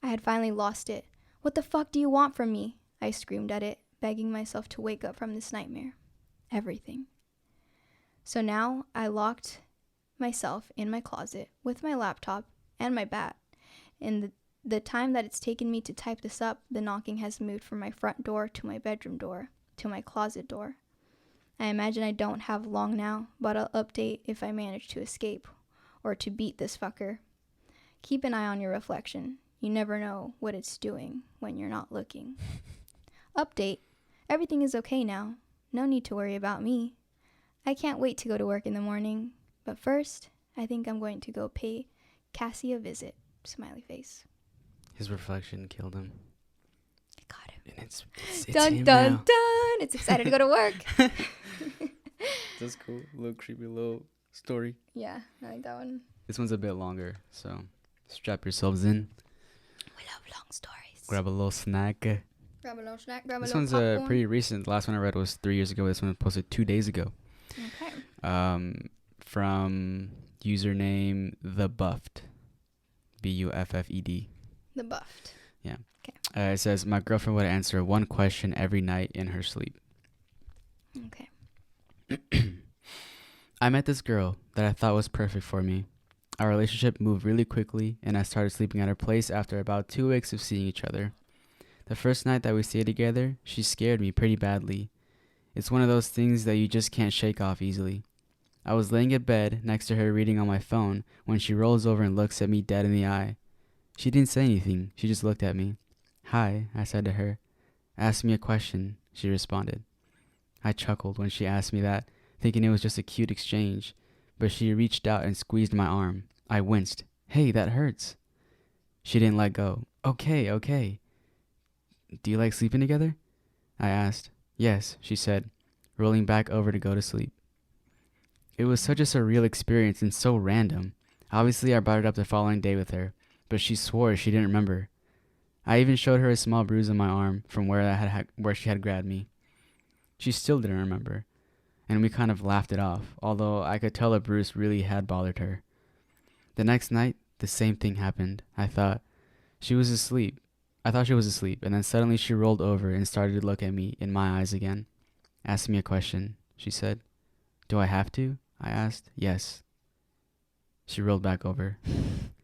I had finally lost it. "What the fuck do you want from me?" I screamed at it, begging myself to wake up from this nightmare. Everything. So now I locked myself in my closet with my laptop and my bat. In the time that it's taken me to type this up, the knocking has moved from my front door to my bedroom door to my closet door. I imagine I don't have long now, but I'll update if I manage to escape or to beat this fucker. Keep an eye on your reflection. You never know what it's doing when you're not looking. Update. Everything is okay now. No need to worry about me. I can't wait to go to work in the morning. But first, I think I'm going to go pay Cassie a visit. Smiley face. His reflection killed him. I got him. And it's dun, him dun, now. dun. It's excited to go to work. That's cool. A little creepy little story. Yeah, I like that one. This one's a bit longer, so strap yourselves in. We love long stories. Grab a little snack. Grab a little snack. Grab a This little one's popcorn. pretty recent. The last one I read was 3 years ago. This one was posted 2 days ago. Okay. From username The Buffed. Buffed. The Buffed. Yeah. Okay. It says, my girlfriend would answer one question every night in her sleep. Okay. I met this girl that I thought was perfect for me. Our relationship moved really quickly, and I started sleeping at her place after about 2 weeks of seeing each other. The first night that we stayed together, she scared me pretty badly. It's one of those things that you just can't shake off easily. I was laying in bed next to her reading on my phone when she rolls over and looks at me dead in the eye. She didn't say anything, she just looked at me. "Hi," I said to her. "Ask me a question," she responded. I chuckled when she asked me that, thinking it was just a cute exchange, but she reached out and squeezed my arm. I winced. "Hey, that hurts." She didn't let go. Okay. "Do you like sleeping together?" I asked. "Yes," she said, rolling back over to go to sleep. It was such a surreal experience and so random. Obviously, I brought it up the following day with her, but she swore she didn't remember. I even showed her a small bruise on my arm from where she had grabbed me. She still didn't remember, and we kind of laughed it off, although I could tell the bruise really had bothered her. The next night, the same thing happened. I thought she was asleep, and then suddenly she rolled over and started to look at me in my eyes again. "Ask me a question," she said. "Do I have to?" I asked. "Yes." She rolled back over.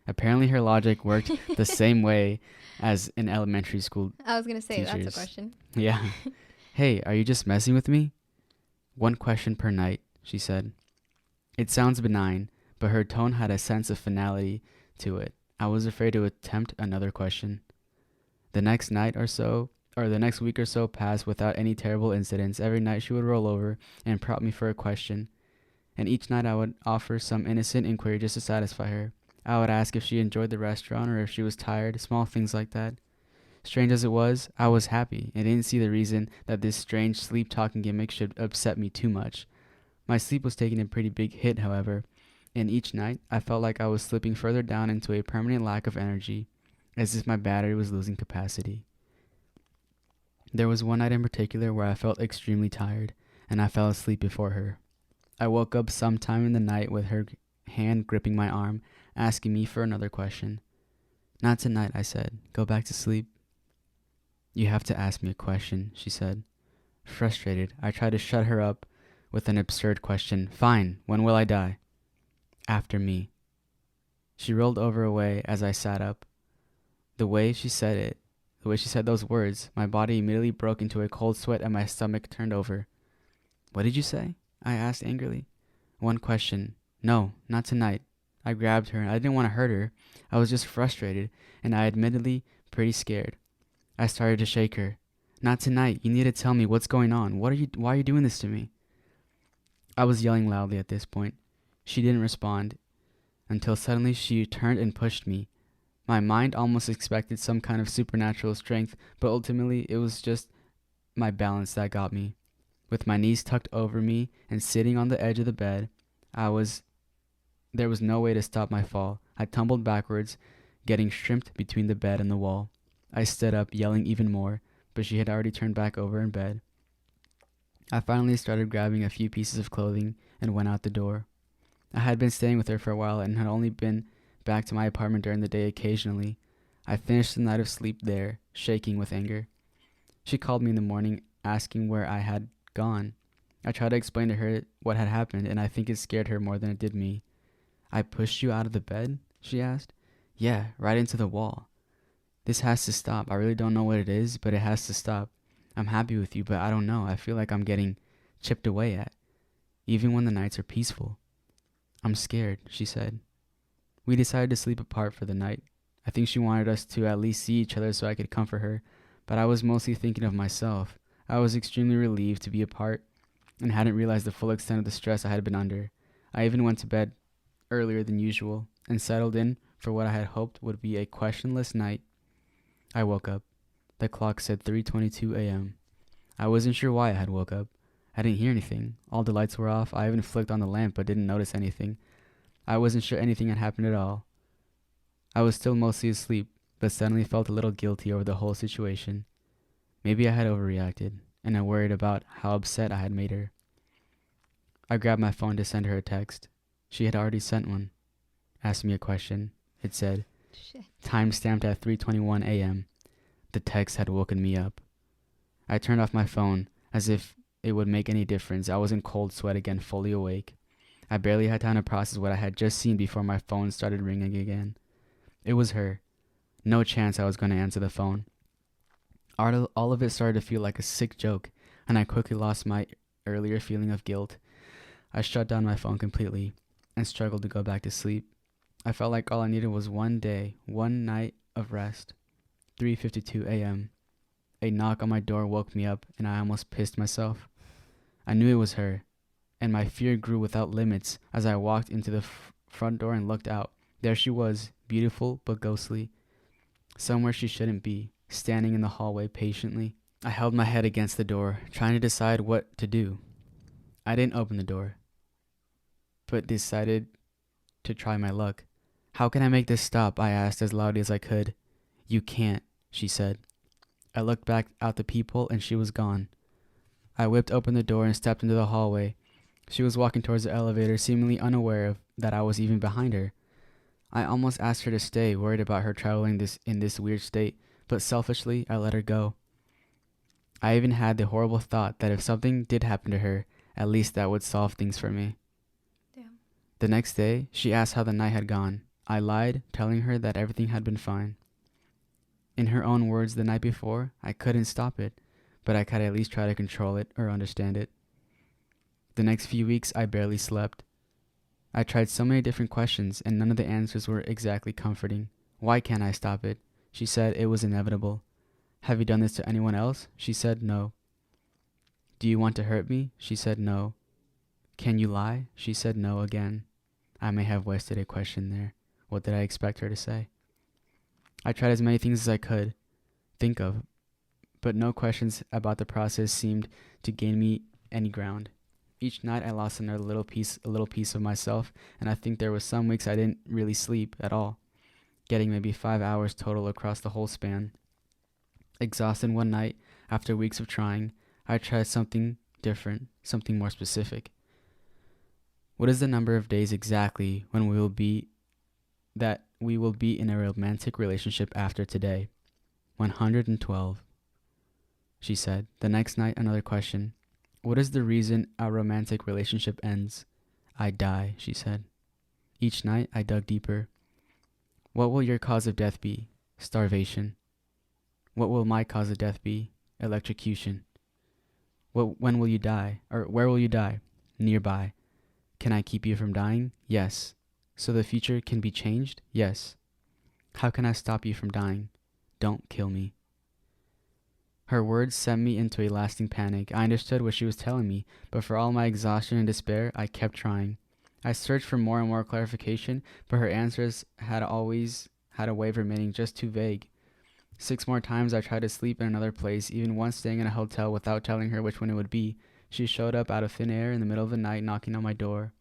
Apparently her logic worked the same way as in elementary school. I was going to say, teachers. that's a question. Yeah. "Hey, are you just messing with me?" "One question per night," she said. It sounds benign, but her tone had a sense of finality to it. I was afraid to attempt another question. The next night or so, or the next week or so passed without any terrible incidents. Every night she would roll over and prompt me for a question, and each night I would offer some innocent inquiry just to satisfy her. I would ask if she enjoyed the restaurant or if she was tired, small things like that. Strange as it was, I was happy and didn't see the reason that this strange sleep-talking gimmick should upset me too much. My sleep was taking a pretty big hit, however, and each night I felt like I was slipping further down into a permanent lack of energy, as if my battery was losing capacity. There was one night in particular where I felt extremely tired, and I fell asleep before her. I woke up sometime in the night with her hand gripping my arm, asking me for another question. Not tonight, I said. Go back to sleep. You have to ask me a question, she said. Frustrated, I tried to shut her up with an absurd question. Fine, when will I die? After me. She rolled over away as I sat up. The way she said those words, my body immediately broke into a cold sweat and my stomach turned over. What did you say? I asked angrily. One question. No, not tonight. I grabbed her. I didn't want to hurt her. I was just frustrated, and I admittedly pretty scared. I started to shake her. Not tonight. You need to tell me what's going on. Why are you doing this to me? I was yelling loudly at this point. She didn't respond until suddenly she turned and pushed me. My mind almost expected some kind of supernatural strength, but ultimately it was just my balance that got me. With my knees tucked over me and sitting on the edge of the bed, there was no way to stop my fall. I tumbled backwards, getting shrimped between the bed and the wall. I stood up, yelling even more, but she had already turned back over in bed. I finally started grabbing a few pieces of clothing and went out the door. I had been staying with her for a while and had only been back to my apartment during the day occasionally. I finished the night of sleep there, shaking with anger. She called me in the morning, asking where I had gone. I tried to explain to her what had happened, and I think it scared her more than it did me. I pushed you out of the bed? She asked. Yeah, right into the wall. This has to stop. I really don't know what it is, but it has to stop. I'm happy with you, but I don't know. I feel like I'm getting chipped away at, even when the nights are peaceful. I'm scared, she said. We decided to sleep apart for the night. I think she wanted us to at least see each other so I could comfort her, but I was mostly thinking of myself. I was extremely relieved to be apart and hadn't realized the full extent of the stress I had been under. I even went to bed earlier than usual and settled in for what I had hoped would be a questionless night. I woke up. The clock said 3:22 a.m. I wasn't sure why I had woke up. I didn't hear anything. All the lights were off. I even flicked on the lamp but didn't notice anything. I wasn't sure anything had happened at all. I was still mostly asleep, but suddenly felt a little guilty over the whole situation. Maybe I had overreacted, and I worried about how upset I had made her. I grabbed my phone to send her a text. She had already sent one. Asked me a question. It said, time stamped at 3:21 a.m. The text had woken me up. I turned off my phone, as if it would make any difference. I was in cold sweat again, fully awake. I barely had time to process what I had just seen before my phone started ringing again. It was her. No chance I was going to answer the phone. All of it started to feel like a sick joke, and I quickly lost my earlier feeling of guilt. I shut down my phone completely and struggled to go back to sleep. I felt like all I needed was one day, one night of rest. 3:52 a.m. A knock on my door woke me up, and I almost pissed myself. I knew it was her, and my fear grew without limits as I walked into the front door and looked out. There she was, beautiful but ghostly. Somewhere she shouldn't be, standing in the hallway patiently. I held my head against the door, trying to decide what to do. I didn't open the door, but decided to try my luck. How can I make this stop? I asked as loudly as I could. You can't, she said. I looked back out the peephole and she was gone. I whipped open the door and stepped into the hallway. She was walking towards the elevator, seemingly unaware of that I was even behind her. I almost asked her to stay, worried about her traveling in this weird state, but selfishly, I let her go. I even had the horrible thought that if something did happen to her, at least that would solve things for me. Damn. The next day, she asked how the night had gone. I lied, telling her that everything had been fine. In her own words, the night before, I couldn't stop it, but I could at least try to control it or understand it. The next few weeks, I barely slept. I tried so many different questions, and none of the answers were exactly comforting. Why can't I stop it? She said it was inevitable. Have you done this to anyone else? She said no. Do you want to hurt me? She said no. Can you lie? She said no again. I may have wasted a question there. What did I expect her to say? I tried as many things as I could think of, but no questions about the process seemed to gain me any ground. Each night I lost a little piece of myself, and I think there were some weeks I didn't really sleep at all, getting maybe 5 hours total across the whole span. Exhausted one night, after weeks of trying, I tried something different, something more specific. What is the number of days exactly when we will be in a romantic relationship after today? 112. She said. The next night, another question. What is the reason our romantic relationship ends? I die, she said. Each night, I dug deeper. What will your cause of death be? Starvation. What will my cause of death be? Electrocution. When will you die? Or where will you die? Nearby. Can I keep you from dying? Yes. So the future can be changed? Yes. How can I stop you from dying? Don't kill me. Her words sent me into a lasting panic. I understood what she was telling me, but for all my exhaustion and despair, I kept trying. I searched for more and more clarification, but her answers had always had a way of remaining just too vague. 6 more times I tried to sleep in another place, even once staying in a hotel without telling her which one it would be. She showed up out of thin air in the middle of the night, knocking on my door.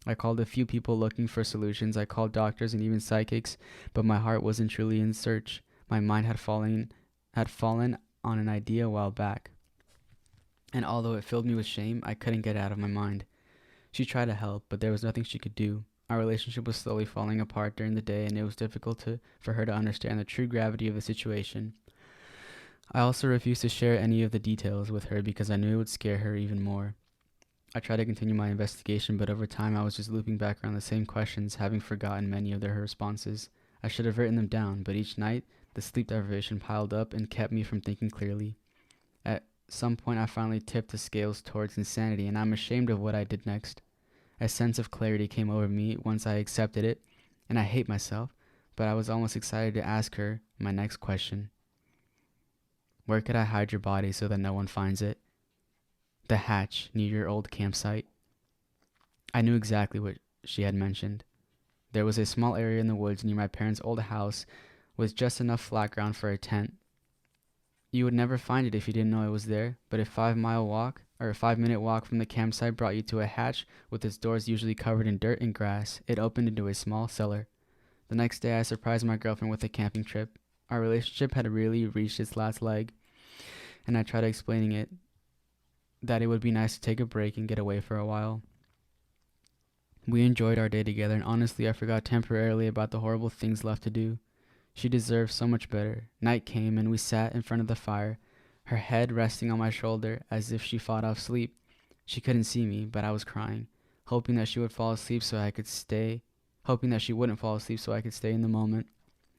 I called a few people looking for solutions. I called doctors and even psychics, but my heart wasn't truly in search. My mind had fallen on an idea a while back, and although it filled me with shame, I couldn't get it out of my mind. She tried to help, but there was nothing she could do. Our relationship was slowly falling apart during the day, and it was difficult for her to understand the true gravity of the situation. I also refused to share any of the details with her because I knew it would scare her even more. I tried to continue my investigation, but over time I was just looping back around the same questions, having forgotten many of her responses. I should have written them down, but each night the sleep deprivation piled up and kept me from thinking clearly. At some point I finally tipped the scales towards insanity, and I'm ashamed of what I did next. A sense of clarity came over me once I accepted it, and I hate myself, but I was almost excited to ask her my next question. Where could I hide your body so that no one finds it? The hatch near your old campsite. I knew exactly what she had mentioned. There was a small area in the woods near my parents' old house with just enough flat ground for a tent. You would never find it if you didn't know it was there, but a 5-minute walk from the campsite brought you to a hatch with its doors usually covered in dirt and grass. It opened into a small cellar. The next day I surprised my girlfriend with a camping trip. Our relationship had really reached its last leg, and I tried explaining it that it would be nice to take a break and get away for a while. We enjoyed our day together, and honestly I forgot temporarily about the horrible things left to do. She deserved so much better. Night came and we sat in front of the fire, her head resting on my shoulder as if she fought off sleep. She couldn't see me, but I was crying, hoping that she wouldn't fall asleep so I could stay in the moment.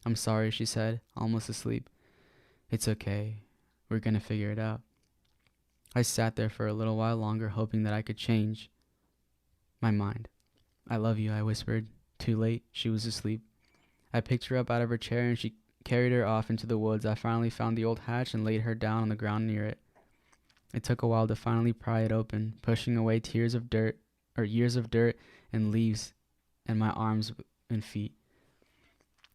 I'm sorry, she said, almost asleep. It's okay. We're gonna figure it out. I sat there for a little while longer, hoping that I could change my mind. I love you, I whispered. Too late, she was asleep. I picked her up out of her chair and she carried her off into the woods. I finally found the old hatch and laid her down on the ground near it. It took a while to finally pry it open, pushing away years of dirt and leaves and my arms and feet.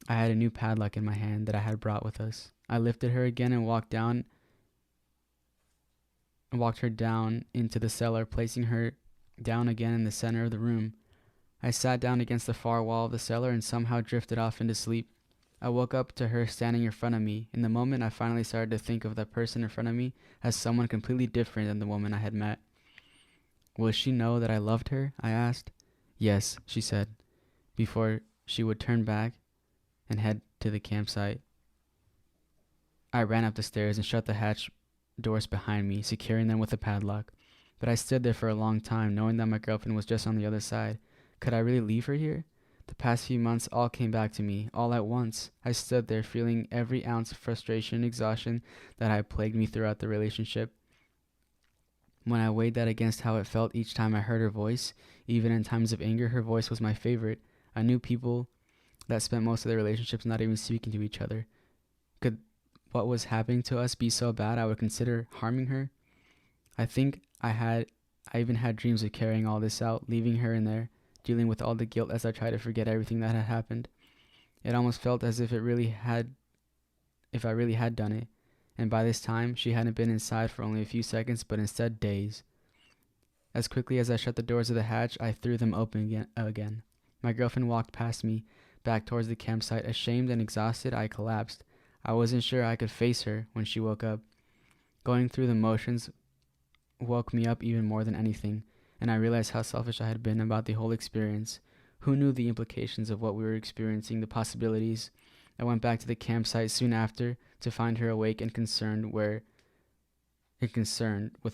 I had a new padlock in my hand that I had brought with us. I lifted her again and walked her down into the cellar, placing her down again in the center of the room. I sat down against the far wall of the cellar and somehow drifted off into sleep. I woke up to her standing in front of me. In the moment, I finally started to think of the person in front of me as someone completely different than the woman I had met. Will she know that I loved her? I asked. Yes, she said, before she would turn back and head to the campsite. I ran up the stairs and shut the hatch doors behind me, securing them with a padlock. But I stood there for a long time, knowing that my girlfriend was just on the other side. Could I really leave her here? The past few months all came back to me, all at once. I stood there feeling every ounce of frustration and exhaustion that had plagued me throughout the relationship. When I weighed that against how it felt each time I heard her voice, even in times of anger, her voice was my favorite. I knew people that spent most of their relationships not even speaking to each other. Could what was happening to us be so bad I would consider harming her? I think I even had dreams of carrying all this out, leaving her in there, dealing with all the guilt as I tried to forget everything that had happened. It almost felt as if if I really had done it. And by this time, she hadn't been inside for only a few seconds, but instead days. As quickly as I shut the doors of the hatch, I threw them open again. My girlfriend walked past me, back towards the campsite. Ashamed and exhausted, I collapsed. I wasn't sure I could face her when she woke up. Going through the motions woke me up even more than anything, and I realized how selfish I had been about the whole experience. Who knew the implications of what we were experiencing, the possibilities? I went back to the campsite soon after to find her awake and concerned with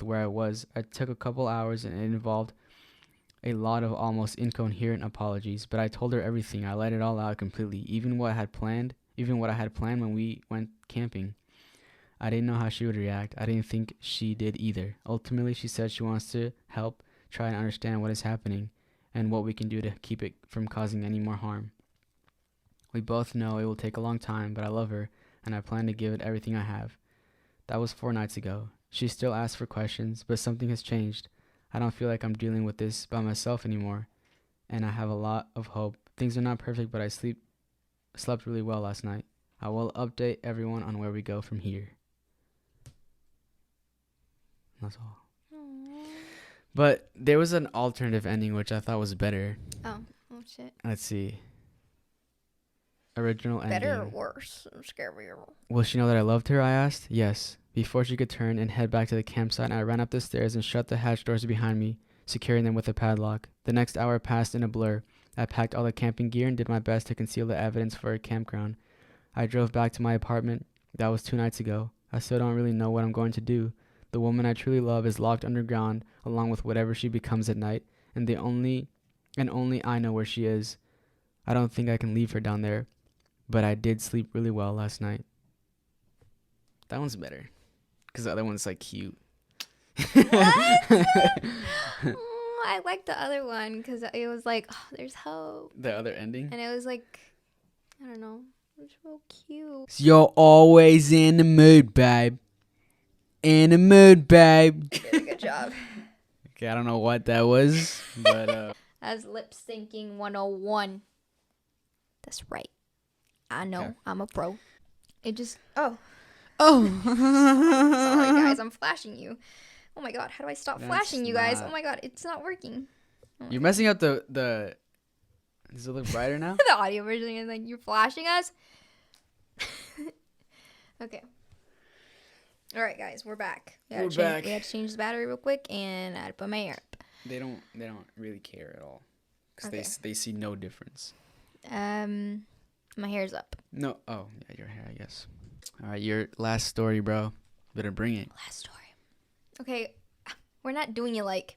where I was. It took a couple hours and it involved a lot of almost incoherent apologies, but I told her everything. I let it all out completely, even what I had planned when we went camping. I didn't know how she would react. I didn't think she did either. Ultimately, she said she wants to help try and understand what is happening and what we can do to keep it from causing any more harm. We both know it will take a long time, but I love her and I plan to give it everything I have. That was 4 nights ago. She still asks for questions, but something has changed. I don't feel like I'm dealing with this by myself anymore, and I have a lot of hope. Things are not perfect, but I slept really well last night. I will update everyone on where we go from here. That's all. Aww. But there was an alternative ending which I thought was better. Oh shit. Let's see. Original ending. Better or worse? I'm scarier. Will she know that I loved her? I asked. Yes. Before she could turn and head back to the campsite, I ran up the stairs and shut the hatch doors behind me, securing them with a padlock. The next hour passed in a blur. I packed all the camping gear and did my best to conceal the evidence for a campground. I drove back to my apartment. That was 2 nights ago. I still don't really know what I'm going to do. The woman I truly love is locked underground, along with whatever she becomes at night, and only I know where she is. I don't think I can leave her down there, but I did sleep really well last night. That one's better, because the other one's like cute. What? I like the other one because it was like, oh, there's hope. The other ending? And it was like, I don't know. It was real cute. You're always in the mood, babe. In the mood, babe. Good job. Okay, I don't know what that was, but That's lip syncing 101. That's right. I know. Okay. I'm a pro. It just Oh. Sorry guys, I'm flashing you. Oh my god, how do I stop flashing you guys? Oh my god, it's not working. You're messing up the Does it look brighter now? The audio version is like, you're flashing us? Okay. Alright guys, we're back. We had to change the battery real quick and I had to put my hair up. They don't really care at all. Because they see no difference. My hair's up. No, your hair, I guess. Alright, your last story, bro. Better bring it. Last story. Okay, we're not doing it like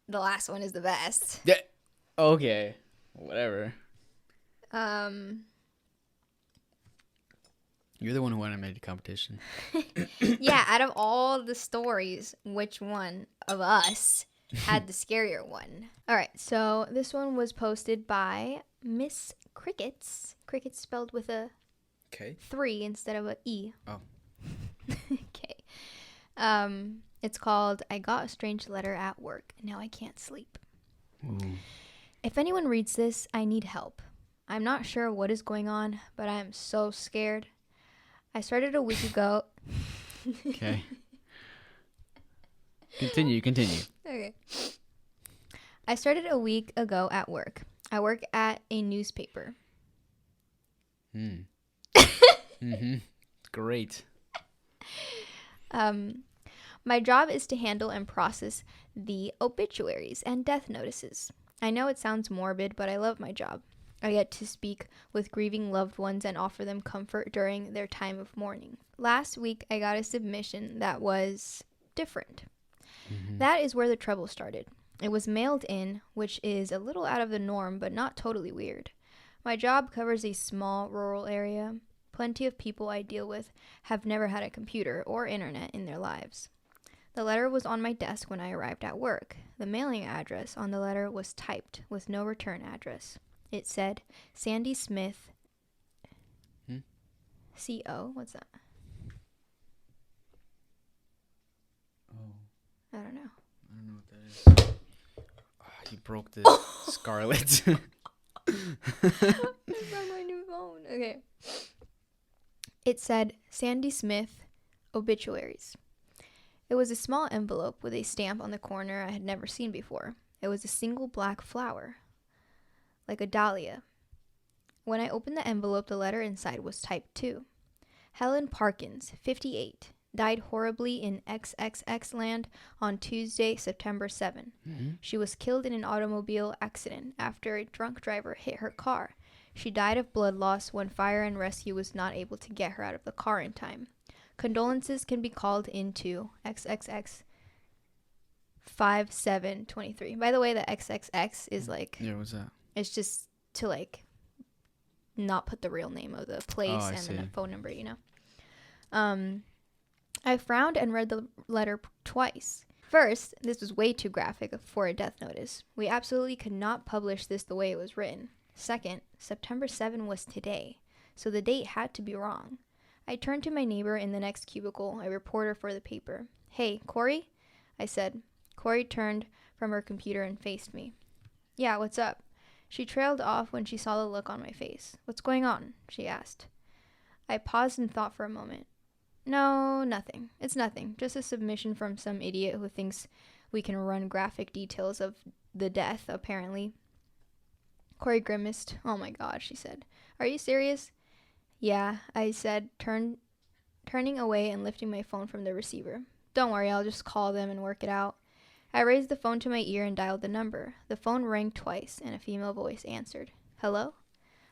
the last one is the best. Yeah. Okay. Whatever. You're the one who wanted to make the competition. Yeah, out of all the stories, which one of us had the scarier one? All right, so this one was posted by Miss Crickets. Crickets spelled with a 3 instead of a E. Oh. Okay. It's called I Got a Strange Letter at Work. Now I Can't Sleep. Ooh. If anyone reads this, I need help. I'm not sure what is going on, but I am so scared. I started a week ago. Okay. Continue. Okay. I started a week ago at work. I work at a newspaper. Mm-hmm. Great. My job is to handle and process the obituaries and death notices. I know it sounds morbid, but I love my job. I get to speak with grieving loved ones and offer them comfort during their time of mourning. Last week, I got a submission that was different. Mm-hmm. That is where the trouble started. It was mailed in, which is a little out of the norm, but not totally weird. My job covers a small rural area. Plenty of people I deal with have never had a computer or internet in their lives. The letter was on my desk when I arrived at work. The mailing address on the letter was typed with no return address. It said, Sandy Smith, C-O, what's that? Oh. I don't know. I don't know what that is. Oh, you broke the Scarlet. I found my new phone. Okay. It said, Sandy Smith, obituaries. It was a small envelope with a stamp on the corner I had never seen before. It was a single black flower, like a dahlia. When I opened the envelope, the letter inside was typed too. Helen Parkins, 58, died horribly in XXX land on Tuesday, September 7. Mm-hmm. She was killed in an automobile accident after a drunk driver hit her car. She died of blood loss when fire and rescue was not able to get her out of the car in time. Condolences can be called into XXX 5723. By the way, the XXX is like... Yeah, what's that? It's just to like not put the real name of the place then a phone number, you know. I frowned and read the letter twice. First, this was way too graphic for a death notice. We absolutely could not publish this the way it was written. Second, September 7 was today, so the date had to be wrong. I turned to my neighbor in the next cubicle, a reporter for the paper. Hey, Corey? I said. Corey turned from her computer and faced me. Yeah, what's up? She trailed off when she saw the look on my face. What's going on? She asked. I paused and thought for a moment. No, nothing. It's nothing. Just a submission from some idiot who thinks we can run graphic details of the death, apparently. Corey grimaced. Oh my God, she said. Are you serious? Yeah, I said, turning away and lifting my phone from the receiver. Don't worry, I'll just call them and work it out. I raised the phone to my ear and dialed the number. The phone rang twice, and a female voice answered. Hello?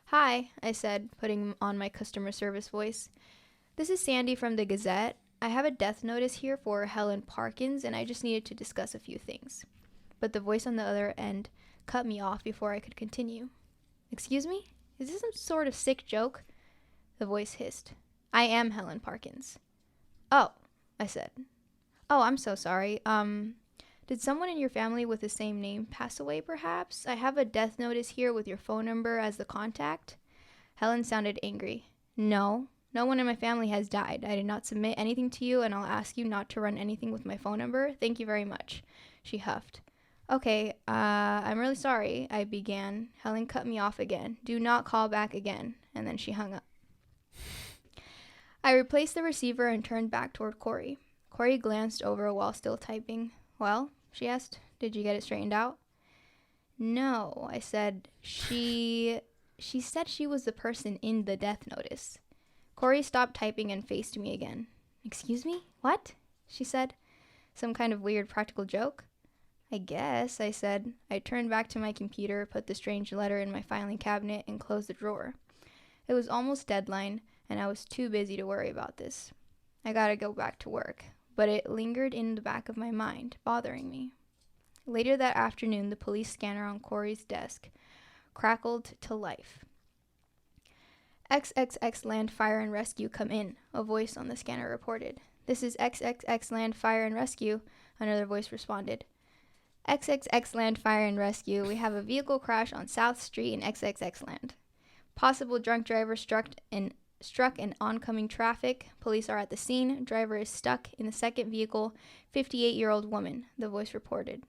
Hi, I said, putting on my customer service voice. This is Sandy from the Gazette. I have a death notice here for Helen Parkins, and I just needed to discuss a few things. But the voice on the other end cut me off before I could continue. Excuse me? Is this some sort of sick joke? The voice hissed. I am Helen Parkins. Oh, I said. Oh, I'm so sorry. Did someone in your family with the same name pass away, perhaps? I have a death notice here with your phone number as the contact. Helen sounded angry. No one in my family has died. I did not submit anything to you, and I'll ask you not to run anything with my phone number. Thank you very much. She huffed. Okay, I'm really sorry, I began. Helen cut me off again. Do not call back again. And then she hung up. I replaced the receiver and turned back toward Corey. Corey glanced over while still typing. Well, she asked, did you get it straightened out? No, I said. She said she was the person in the death notice. Corey stopped typing and faced me again. Excuse me? What? She said. Some kind of weird practical joke? I guess, I said. I turned back to my computer, put the strange letter in my filing cabinet, and closed the drawer. It was almost deadline, and I was too busy to worry about this. I gotta go back to work, but it lingered in the back of my mind, bothering me. Later that afternoon, the police scanner on Corey's desk crackled to life. XXX Land Fire and Rescue, come in, a voice on the scanner reported. This is XXX Land Fire and Rescue, another voice responded. XXX Land Fire and Rescue, we have a vehicle crash on South Street in XXX Land. Possible drunk driver struck in oncoming traffic. Police are at the scene. Driver is stuck in the second vehicle. 58-year-old woman, the voice reported.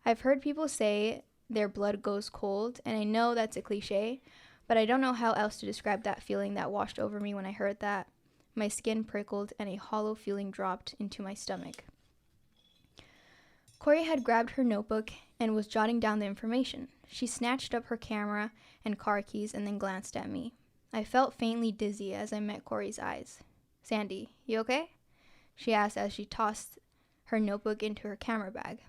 I've heard people say their blood goes cold, and I know that's a cliche, but I don't know how else to describe that feeling that washed over me when I heard that. My skin prickled, and a hollow feeling dropped into my stomach. Corey had grabbed her notebook and was jotting down the information. She snatched up her camera and car keys and then glanced at me. I felt faintly dizzy as I met Corey's eyes. Sandy, you okay? She asked as she tossed her notebook into her camera bag.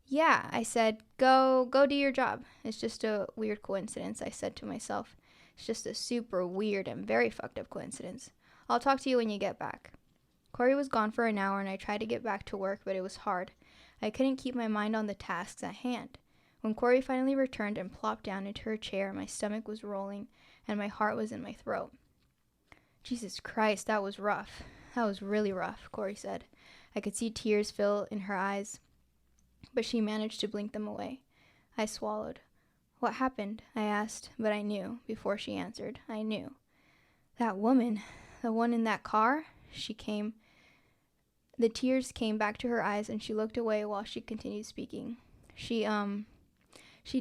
Yeah, I said, go do your job. It's just a weird coincidence, I said to myself. It's just a super weird and very fucked up coincidence. I'll talk to you when you get back. Corey was gone for an hour and I tried to get back to work, but it was hard. I couldn't keep my mind on the tasks at hand. When Corey finally returned and plopped down into her chair, my stomach was rolling and my heart was in my throat. Jesus Christ, that was rough. That was really rough, Corey said. I could see tears fill in her eyes, but she managed to blink them away. I swallowed. What happened? I asked, but I knew before she answered. I knew. That woman, the one in that car, the tears came back to her eyes and she looked away while she continued speaking. She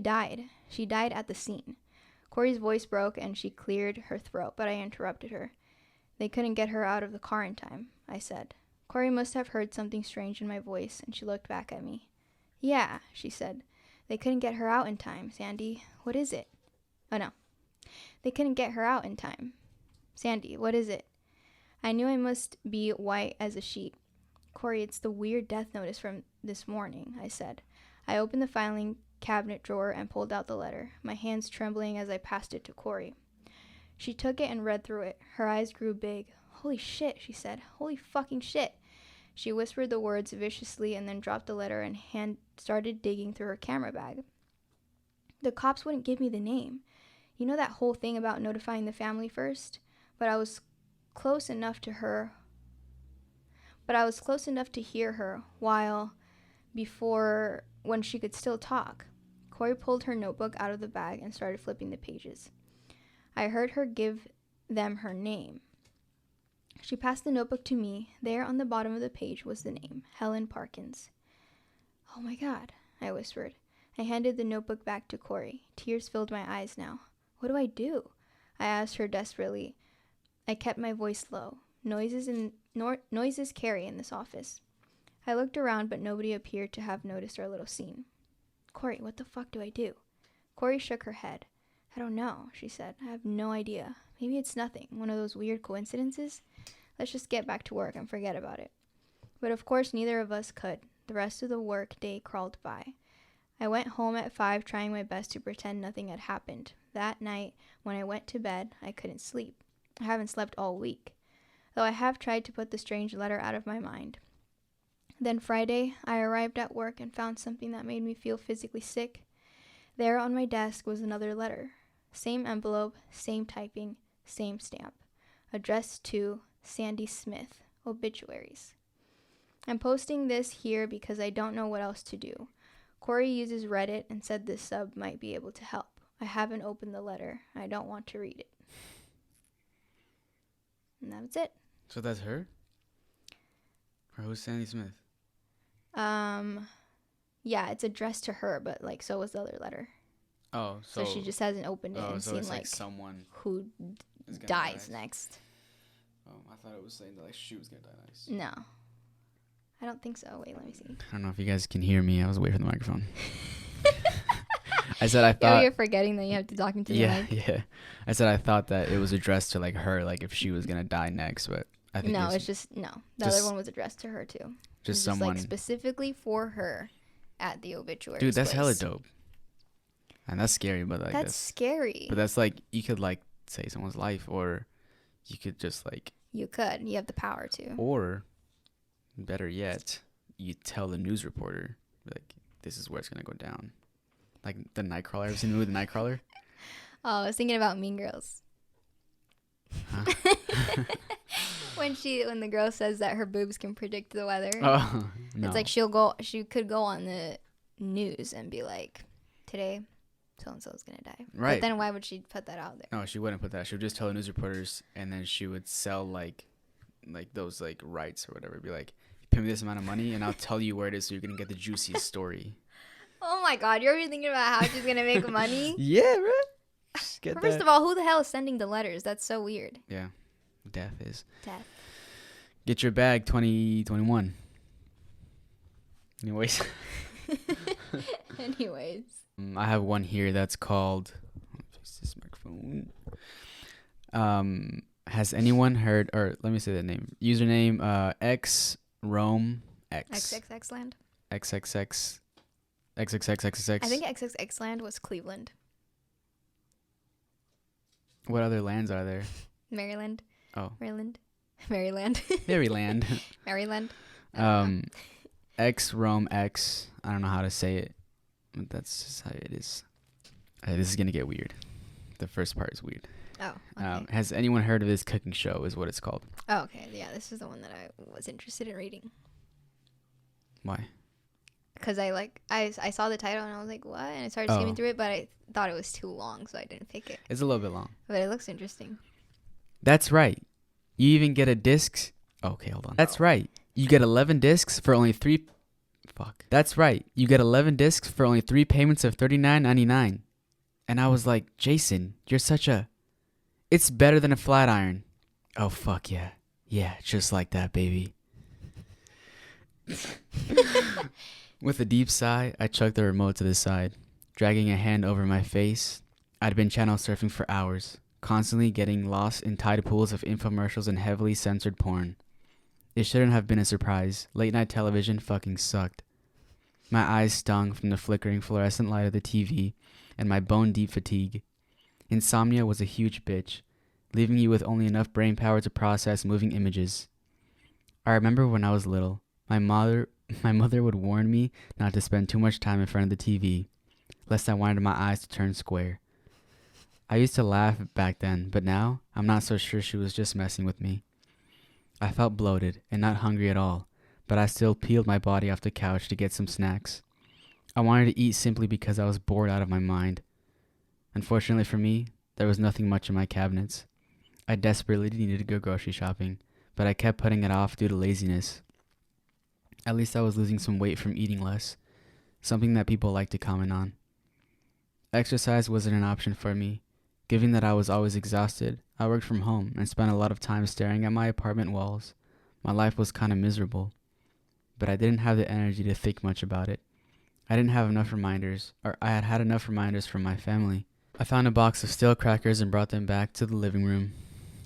died. She died at the scene. Corey's voice broke and she cleared her throat, but I interrupted her. They couldn't get her out of the car in time, I said. Corey must have heard something strange in my voice and she looked back at me. Yeah, she said. They couldn't get her out in time, Sandy. What is it? Oh, no. They couldn't get her out in time. Sandy, what is it? I knew I must be white as a sheet. Corey, it's the weird death notice from this morning, I said. I opened the filing cabinet drawer and pulled out the letter, my hands trembling as I passed it to Corey. She took it and read through it. Her eyes grew big. Holy shit, she said. Holy fucking shit. She whispered the words viciously and then dropped the letter and started digging through her camera bag. The cops wouldn't give me the name. You know that whole thing about notifying the family first? But I was close enough to hear her when she could still talk. Corey pulled her notebook out of the bag and started flipping the pages. I heard her give them her name. She passed the notebook to me. There on the bottom of the page was the name, Helen Parkins. Oh my God, I whispered. I handed the notebook back to Corey. Tears filled my eyes now. What do I do? I asked her desperately. I kept my voice low. Noises carry in this office. I looked around, but nobody appeared to have noticed our little scene. Corey, what the fuck do I do? Corey shook her head. I don't know, she said. I have no idea. Maybe it's nothing. One of those weird coincidences. Let's just get back to work and forget about it. But of course, neither of us could. The rest of the work day crawled by. I went home at 5, trying my best to pretend nothing had happened. That night, when I went to bed, I couldn't sleep. I haven't slept all week, though I have tried to put the strange letter out of my mind. Then Friday, I arrived at work and found something that made me feel physically sick. There on my desk was another letter. Same envelope, same typing, same stamp. Addressed to Sandy Smith, Obituaries. I'm posting this here because I don't know what else to do. Corey uses Reddit and said this sub might be able to help. I haven't opened the letter. I don't want to read it. And that was it. So that's her? Or who's Sandy Smith? Yeah, it's addressed to her, but like so was the other letter. Oh, so she just hasn't opened it and so seen it's like someone who dies next. Oh, I thought it was saying that like she was gonna die next. No, I don't think so. Wait, let me see. I don't know if you guys can hear me. I was away from the microphone. I said I thought. You're forgetting that you have to talk into the mic. Yeah. I said I thought that it was addressed to like her, like if she was gonna die next, but I think no, it's just no. The other one was addressed to her too. Just someone like specifically for her at the obituary. Dude, that's hella dope. And that's scary, but like that's scary. But that's like you could like save someone's life, or you could just like you have the power to. Or better yet, you tell the news reporter like this is where it's gonna go down. Like the Nightcrawler. Ever seen the movie The Nightcrawler? Oh, I was thinking about Mean Girls. Huh? when the girl says that her boobs can predict the weather. Oh, no. It's like she could go on the news and be like, today so and so is gonna die. Right. But then why would she put that out there? No, she wouldn't put that. She would just tell the news reporters, and then she would sell like those like rights or whatever. Be like, pay me this amount of money, and I'll tell you where it is, so you're gonna get the juiciest story. Oh my God, you're already thinking about how she's gonna make money? Yeah, bro. First of all, who the hell is sending the letters? That's so weird. Yeah, death is. Death. Get your bag 2021. Anyways. I have one here that's called. Face this microphone. Has anyone heard, or let me say that name. Username X Rome X. XXX land. XXX. XXXXX. I think XXX land was Cleveland. What other lands are there? Maryland. Oh. Maryland. Maryland. Maryland. Maryland. X Rome X. I don't know how to say it, but that's just how it is. This is gonna get weird. The first part is weird. Oh. Okay. Has anyone heard of this cooking show? Is what it's called. Oh, okay. Yeah, this is the one that I was interested in reading. Why? because I saw the title and I was like, what? And I started skimming through it, but I thought it was too long, so I didn't pick it. It's a little bit long. But it looks interesting. That's right. You even get a disc. Okay, hold on. That's right. You get 11 discs for only 3. Fuck. That's right. You get 11 discs for only 3 payments of $39.99. And I was like, Jason, you're such a... It's better than a flat iron. Oh, fuck yeah. Yeah, just like that, baby. With a deep sigh, I chucked the remote to the side, dragging a hand over my face. I'd been channel surfing for hours, constantly getting lost in tide pools of infomercials and heavily censored porn. It shouldn't have been a surprise. Late night television fucking sucked. My eyes stung from the flickering fluorescent light of the TV and my bone-deep fatigue. Insomnia was a huge bitch, leaving you with only enough brain power to process moving images. I remember when I was little, my mother would warn me not to spend too much time in front of the TV, lest I wanted my eyes to turn square. I used to laugh back then, but now I'm not so sure she was just messing with me. I felt bloated and not hungry at all, but I still peeled my body off the couch to get some snacks. I wanted to eat simply because I was bored out of my mind. Unfortunately for me, there was nothing much in my cabinets. I desperately needed to go grocery shopping, but I kept putting it off due to laziness. At least I was losing some weight from eating less, something that people like to comment on. Exercise wasn't an option for me. Given that I was always exhausted, I worked from home and spent a lot of time staring at my apartment walls. My life was kind of miserable, but I didn't have the energy to think much about it. I didn't have enough reminders, or I had had enough reminders from my family. I found a box of stale crackers and brought them back to the living room,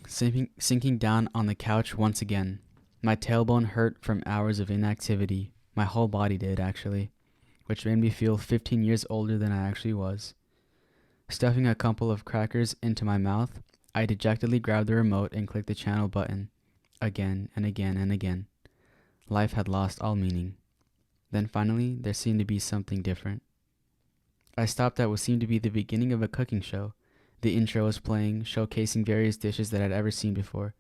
sinking down on the couch once again. My tailbone hurt from hours of inactivity. My whole body did, actually, which made me feel 15 years older than I actually was. Stuffing a couple of crackers into my mouth, I dejectedly grabbed the remote and clicked the channel button. Again and again and again. Life had lost all meaning. Then finally, there seemed to be something different. I stopped at what seemed to be the beginning of a cooking show. The intro was playing, showcasing various dishes that I'd never seen before,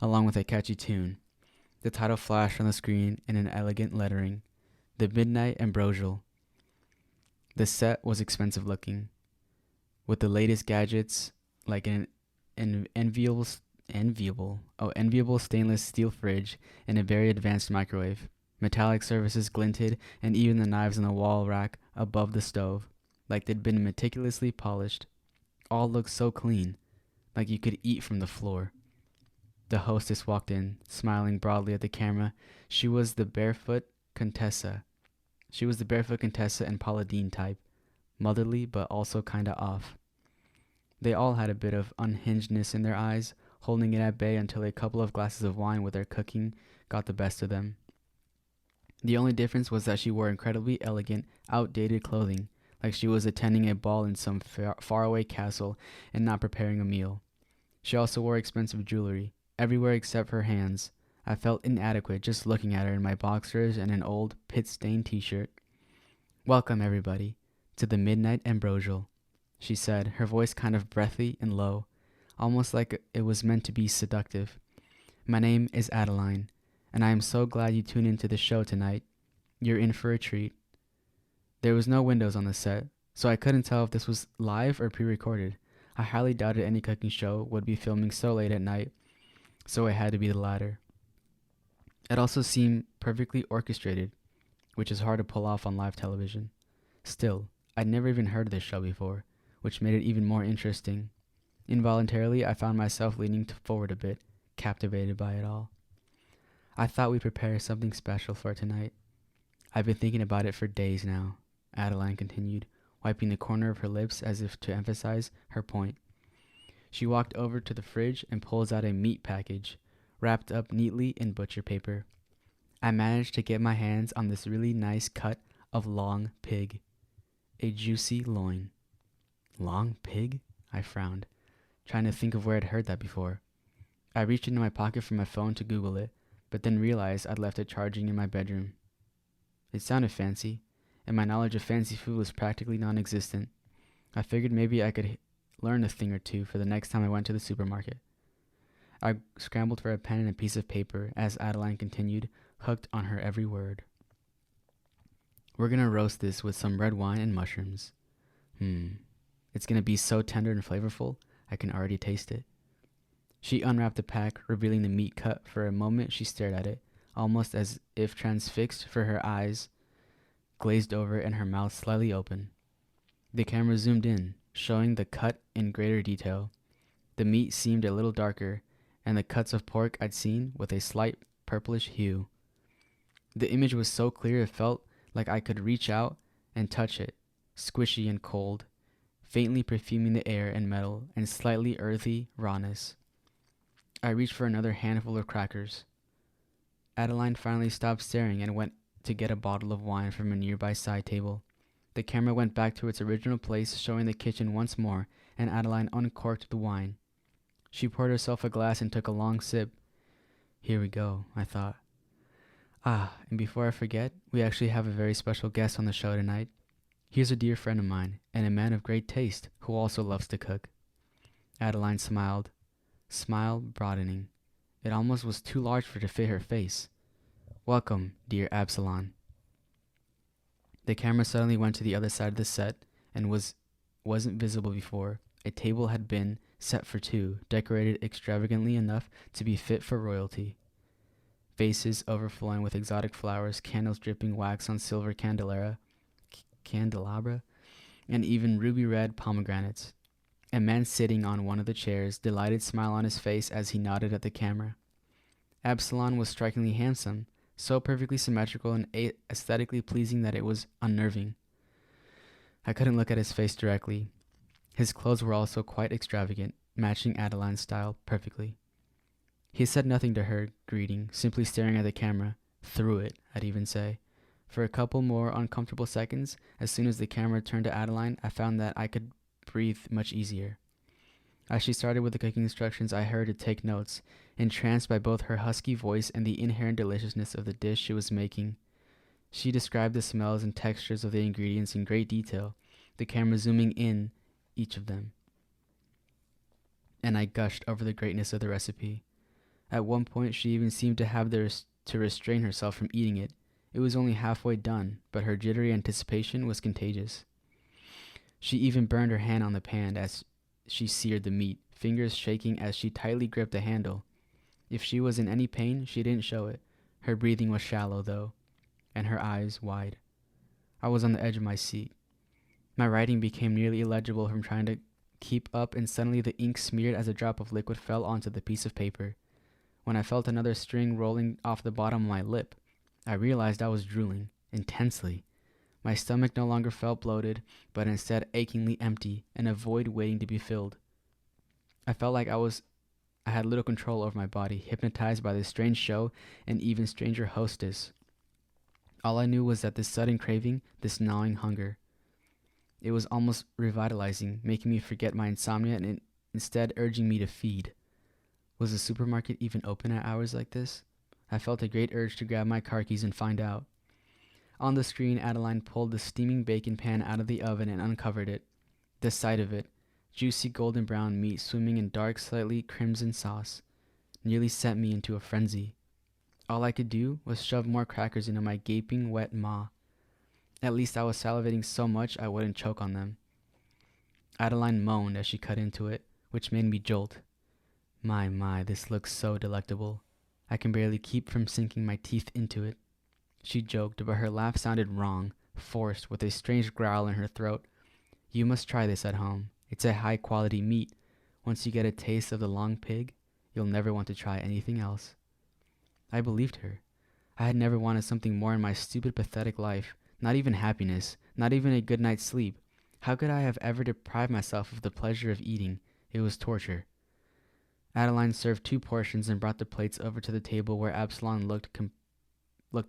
along with a catchy tune. The title flashed on the screen in an elegant lettering, The Midnight Ambrosial. The set was expensive looking, with the latest gadgets like an enviable stainless steel fridge and a very advanced microwave. Metallic surfaces glinted, and even the knives on the wall rack above the stove, like they'd been meticulously polished. All looked so clean, like you could eat from the floor. The hostess walked in, smiling broadly at the camera. She was the barefoot Contessa and Paula Deen type, motherly but also kinda off. They all had a bit of unhingedness in their eyes, holding it at bay until a couple of glasses of wine with their cooking got the best of them. The only difference was that she wore incredibly elegant, outdated clothing, like she was attending a ball in some faraway castle and not preparing a meal. She also wore expensive jewelry, everywhere except her hands. I felt inadequate just looking at her in my boxers and an old, pit-stained t-shirt. "Welcome, everybody, to the Midnight Ambrosial," she said, her voice kind of breathy and low, almost like it was meant to be seductive. "My name is Adeline, and I am so glad you tuned into the show tonight. You're in for a treat." There was no windows on the set, so I couldn't tell if this was live or pre-recorded. I highly doubted any cooking show would be filming so late at night, so it had to be the latter. It also seemed perfectly orchestrated, which is hard to pull off on live television. Still, I'd never even heard of this show before, which made it even more interesting. Involuntarily, I found myself leaning forward a bit, captivated by it all. "I thought we'd prepare something special for tonight. I've been thinking about it for days now," Adeline continued, wiping the corner of her lips as if to emphasize her point. She walked over to the fridge and pulls out a meat package, wrapped up neatly in butcher paper. I managed to get my hands on this really nice cut of long pig. A juicy loin. Long pig? I frowned, trying to think of where I'd heard that before. I reached into my pocket for my phone to Google it, but then realized I'd left it charging in my bedroom. It sounded fancy, and my knowledge of fancy food was practically non-existent. I figured maybe I could learn a thing or two for the next time I went to the supermarket. I scrambled for a pen and a piece of paper as Adeline continued, hooked on her every word. We're gonna roast this with some red wine and mushrooms. It's gonna be so tender and flavorful, I can already taste it. She unwrapped the pack, revealing the meat cut. For a moment she stared at it, almost as if transfixed, for her eyes glazed over and her mouth slightly open. The camera zoomed in, showing the cut in greater detail. The meat seemed a little darker, and the cuts of pork I'd seen with a slight purplish hue. The image was so clear it felt like I could reach out and touch it, squishy and cold, faintly perfuming the air and metal and slightly earthy rawness. I reached for another handful of crackers. Adeline finally stopped staring and went to get a bottle of wine from a nearby side table. The camera went back to its original place, showing the kitchen once more, and Adeline uncorked the wine. She poured herself a glass and took a long sip. Here we go, I thought. And before I forget, we actually have a very special guest on the show tonight. He's a dear friend of mine, and a man of great taste, who also loves to cook. Adeline smiled, smile broadening. It almost was too large for it to fit her face. Welcome, dear Absalon. The camera suddenly went to the other side of the set and wasn't visible before. A table had been set for two, decorated extravagantly enough to be fit for royalty. Vases overflowing with exotic flowers, candles dripping wax on silver candelabra, and even ruby red pomegranates. A man sitting on one of the chairs, delighted smile on his face as he nodded at the camera. Absalon was strikingly handsome, so perfectly symmetrical and aesthetically pleasing that it was unnerving. I couldn't look at his face directly. His clothes were also quite extravagant, matching Adeline's style perfectly. He said nothing to her greeting, simply staring at the camera, through it, I'd even say. For a couple more uncomfortable seconds, as soon as the camera turned to Adeline, I found that I could breathe much easier. As she started with the cooking instructions, I heard her take notes, entranced by both her husky voice and the inherent deliciousness of the dish she was making. She described the smells and textures of the ingredients in great detail, the camera zooming in each of them. And I gushed over the greatness of the recipe. At one point, she even seemed to have to restrain herself from eating it. It was only halfway done, but her jittery anticipation was contagious. She even burned her hand on the pan as she seared the meat, fingers shaking as she tightly gripped the handle. If she was in any pain, she didn't show it. Her breathing was shallow, though, and her eyes wide. I was on the edge of my seat. My writing became nearly illegible from trying to keep up, and suddenly the ink smeared as a drop of liquid fell onto the piece of paper. When I felt another string rolling off the bottom of my lip, I realized I was drooling, intensely. My stomach no longer felt bloated, but instead achingly empty, and a void waiting to be filled. I felt like I had little control over my body, hypnotized by this strange show and even stranger hostess. All I knew was that this sudden craving, this gnawing hunger, it was almost revitalizing, making me forget my insomnia and instead urging me to feed. Was the supermarket even open at hours like this? I felt a great urge to grab my car keys and find out. On the screen, Adeline pulled the steaming bacon pan out of the oven and uncovered it. The sight of it, juicy golden brown meat swimming in dark, slightly crimson sauce, nearly sent me into a frenzy. All I could do was shove more crackers into my gaping, wet maw. At least I was salivating so much I wouldn't choke on them. Adeline moaned as she cut into it, which made me jolt. My, this looks so delectable. I can barely keep from sinking my teeth into it. She joked, but her laugh sounded wrong, forced, with a strange growl in her throat. You must try this at home. It's a high-quality meat. Once you get a taste of the long pig, you'll never want to try anything else. I believed her. I had never wanted something more in my stupid, pathetic life. Not even happiness. Not even a good night's sleep. How could I have ever deprived myself of the pleasure of eating? It was torture. Adeline served 2 portions and brought the plates over to the table where Absalom looked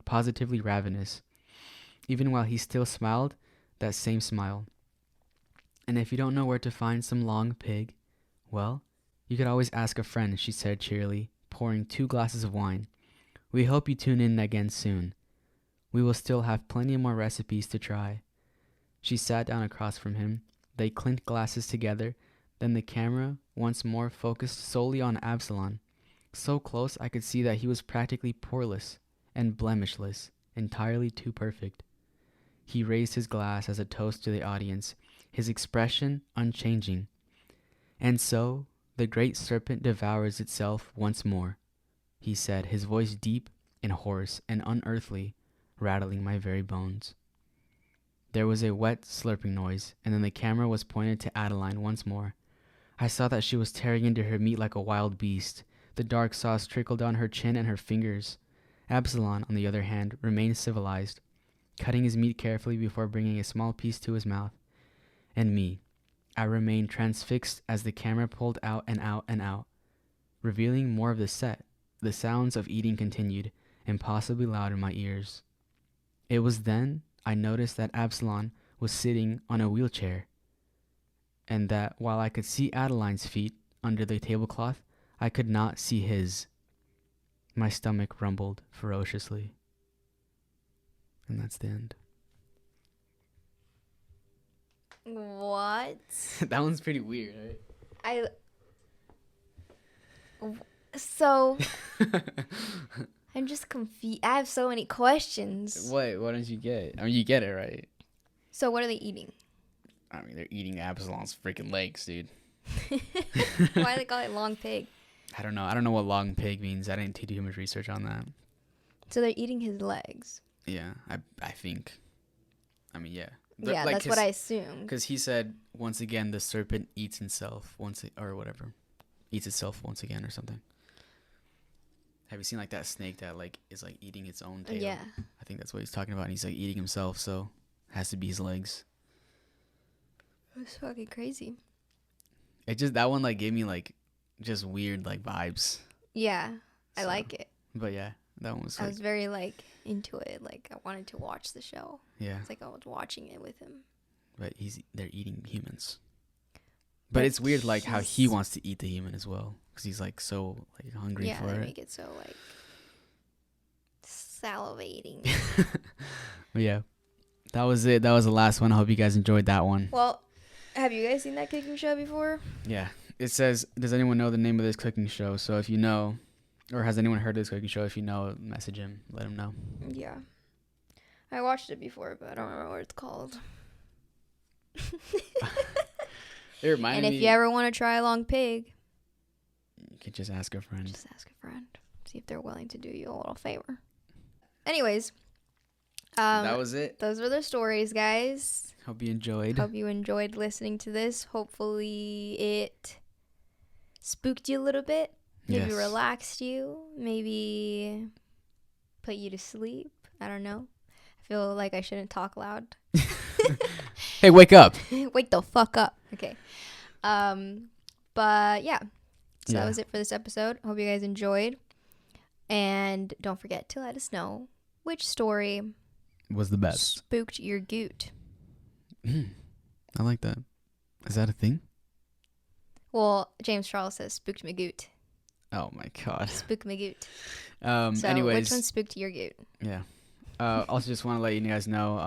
positively ravenous, even while he still smiled that same smile. And if you don't know where to find some long pig, well, you could always ask a friend, she said cheerily, pouring 2 glasses of wine. We hope you tune in again soon. We will still have plenty more recipes to try. She sat down across from him. They clinked glasses together. Then the camera once more focused solely on Absalom. So close I could see that he was practically poreless and blemishless, entirely too perfect. He raised his glass as a toast to the audience, his expression unchanging. "And so the great serpent devours itself once more," he said, his voice deep and hoarse and unearthly, rattling my very bones. There was a wet slurping noise, and then the camera was pointed to Adeline once more. I saw that she was tearing into her meat like a wild beast. The dark sauce trickled down her chin and her fingers. Absalom, on the other hand, remained civilized, cutting his meat carefully before bringing a small piece to his mouth. And me, I remained transfixed as the camera pulled out and out and out, revealing more of the set. The sounds of eating continued, impossibly loud in my ears. It was then I noticed that Absalom was sitting on a wheelchair, and that while I could see Adeline's feet under the tablecloth, I could not see his. My stomach rumbled ferociously. And that's the end. What? That one's pretty weird, right? So, I'm just confused. I have so many questions. What didn't you get? I mean, you get it, right? So, what are they eating? I mean, they're eating Absalom's freaking legs, dude. Why do they call it long pig? I don't know. I don't know what long pig means. I didn't do too much research on that. So, they're eating his legs. Yeah, I think. I mean, yeah. Yeah, like, that's what I assumed. Because he said, once again, the serpent eats itself or whatever. Eats itself once again or something. Have you seen like that snake that like is like eating its own tail? Yeah. I think that's what he's talking about. And he's like eating himself, so it has to be his legs. That's fucking crazy. It just, that one like gave me like just weird like vibes. Yeah, I like it. But yeah, that one was. I was very like into it. Like I wanted to watch the show. Yeah. It's like I was watching it with him. But they're eating humans. But it's weird like how he wants to eat the human as well, because he's like so like hungry for it. Yeah, they make it so like salivating. But yeah, that was it. That was the last one. I hope you guys enjoyed that one. Well, have you guys seen that cooking show before? Yeah. It says, does anyone know the name of this cooking show? So if you know, or has anyone heard of this cooking show? If you know, message him. Let him know. Yeah. I watched it before, but I don't remember what it's called. It reminded me. And if you ever want to try a long pig, you could just ask a friend. Just ask a friend. See if they're willing to do you a little favor. Anyways. That was it. Those were the stories, guys. Hope you enjoyed. Hope you enjoyed listening to this. Hopefully it spooked you a little bit. Maybe relaxed you. Maybe put you to sleep. I don't know. I feel like I shouldn't talk loud. Hey, wake up. Wake the fuck up. Okay. But yeah. So that was it for this episode. Hope you guys enjoyed. And don't forget to let us know which story was the best. Spooked your goot. I like that. Is that a thing? Well, James Charles says spooked my goot. Oh my god. Spook my goot. So anyways, which one spooked your goot? Yeah. Also just want to let you guys know,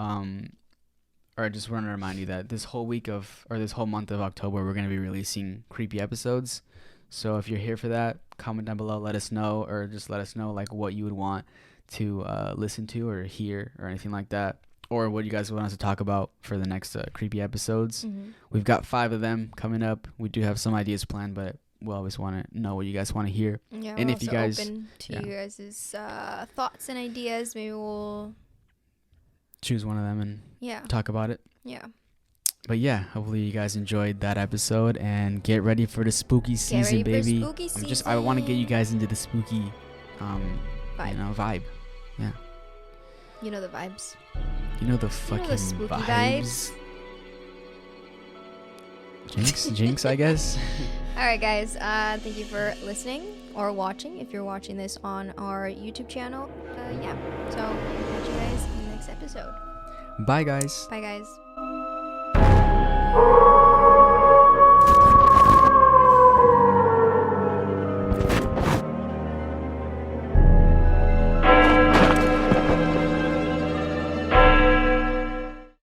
or I just want to remind you that this whole month of October, we're going to be releasing creepy episodes. So if you're here for that, comment down below, let us know, or just let us know like what you would want to listen to or hear or anything like that, or what you guys want us to talk about for the next creepy episodes. We've got 5 of them coming up. We do have some ideas planned, but we always want to know what you guys want to hear. Yeah, and we're if you also guys open to you guys' thoughts and ideas, maybe we'll choose one of them and talk about it. Yeah. But yeah, hopefully you guys enjoyed that episode, and get ready for the spooky season, baby. I want to get you guys into the spooky vibe. Yeah. You know the vibes. You know the fucking the spooky vibes. Jinx, I guess. All right, guys. Thank you for listening or watching. If you're watching this on our YouTube channel, So catch you guys in the next episode. Bye, guys. Bye, guys.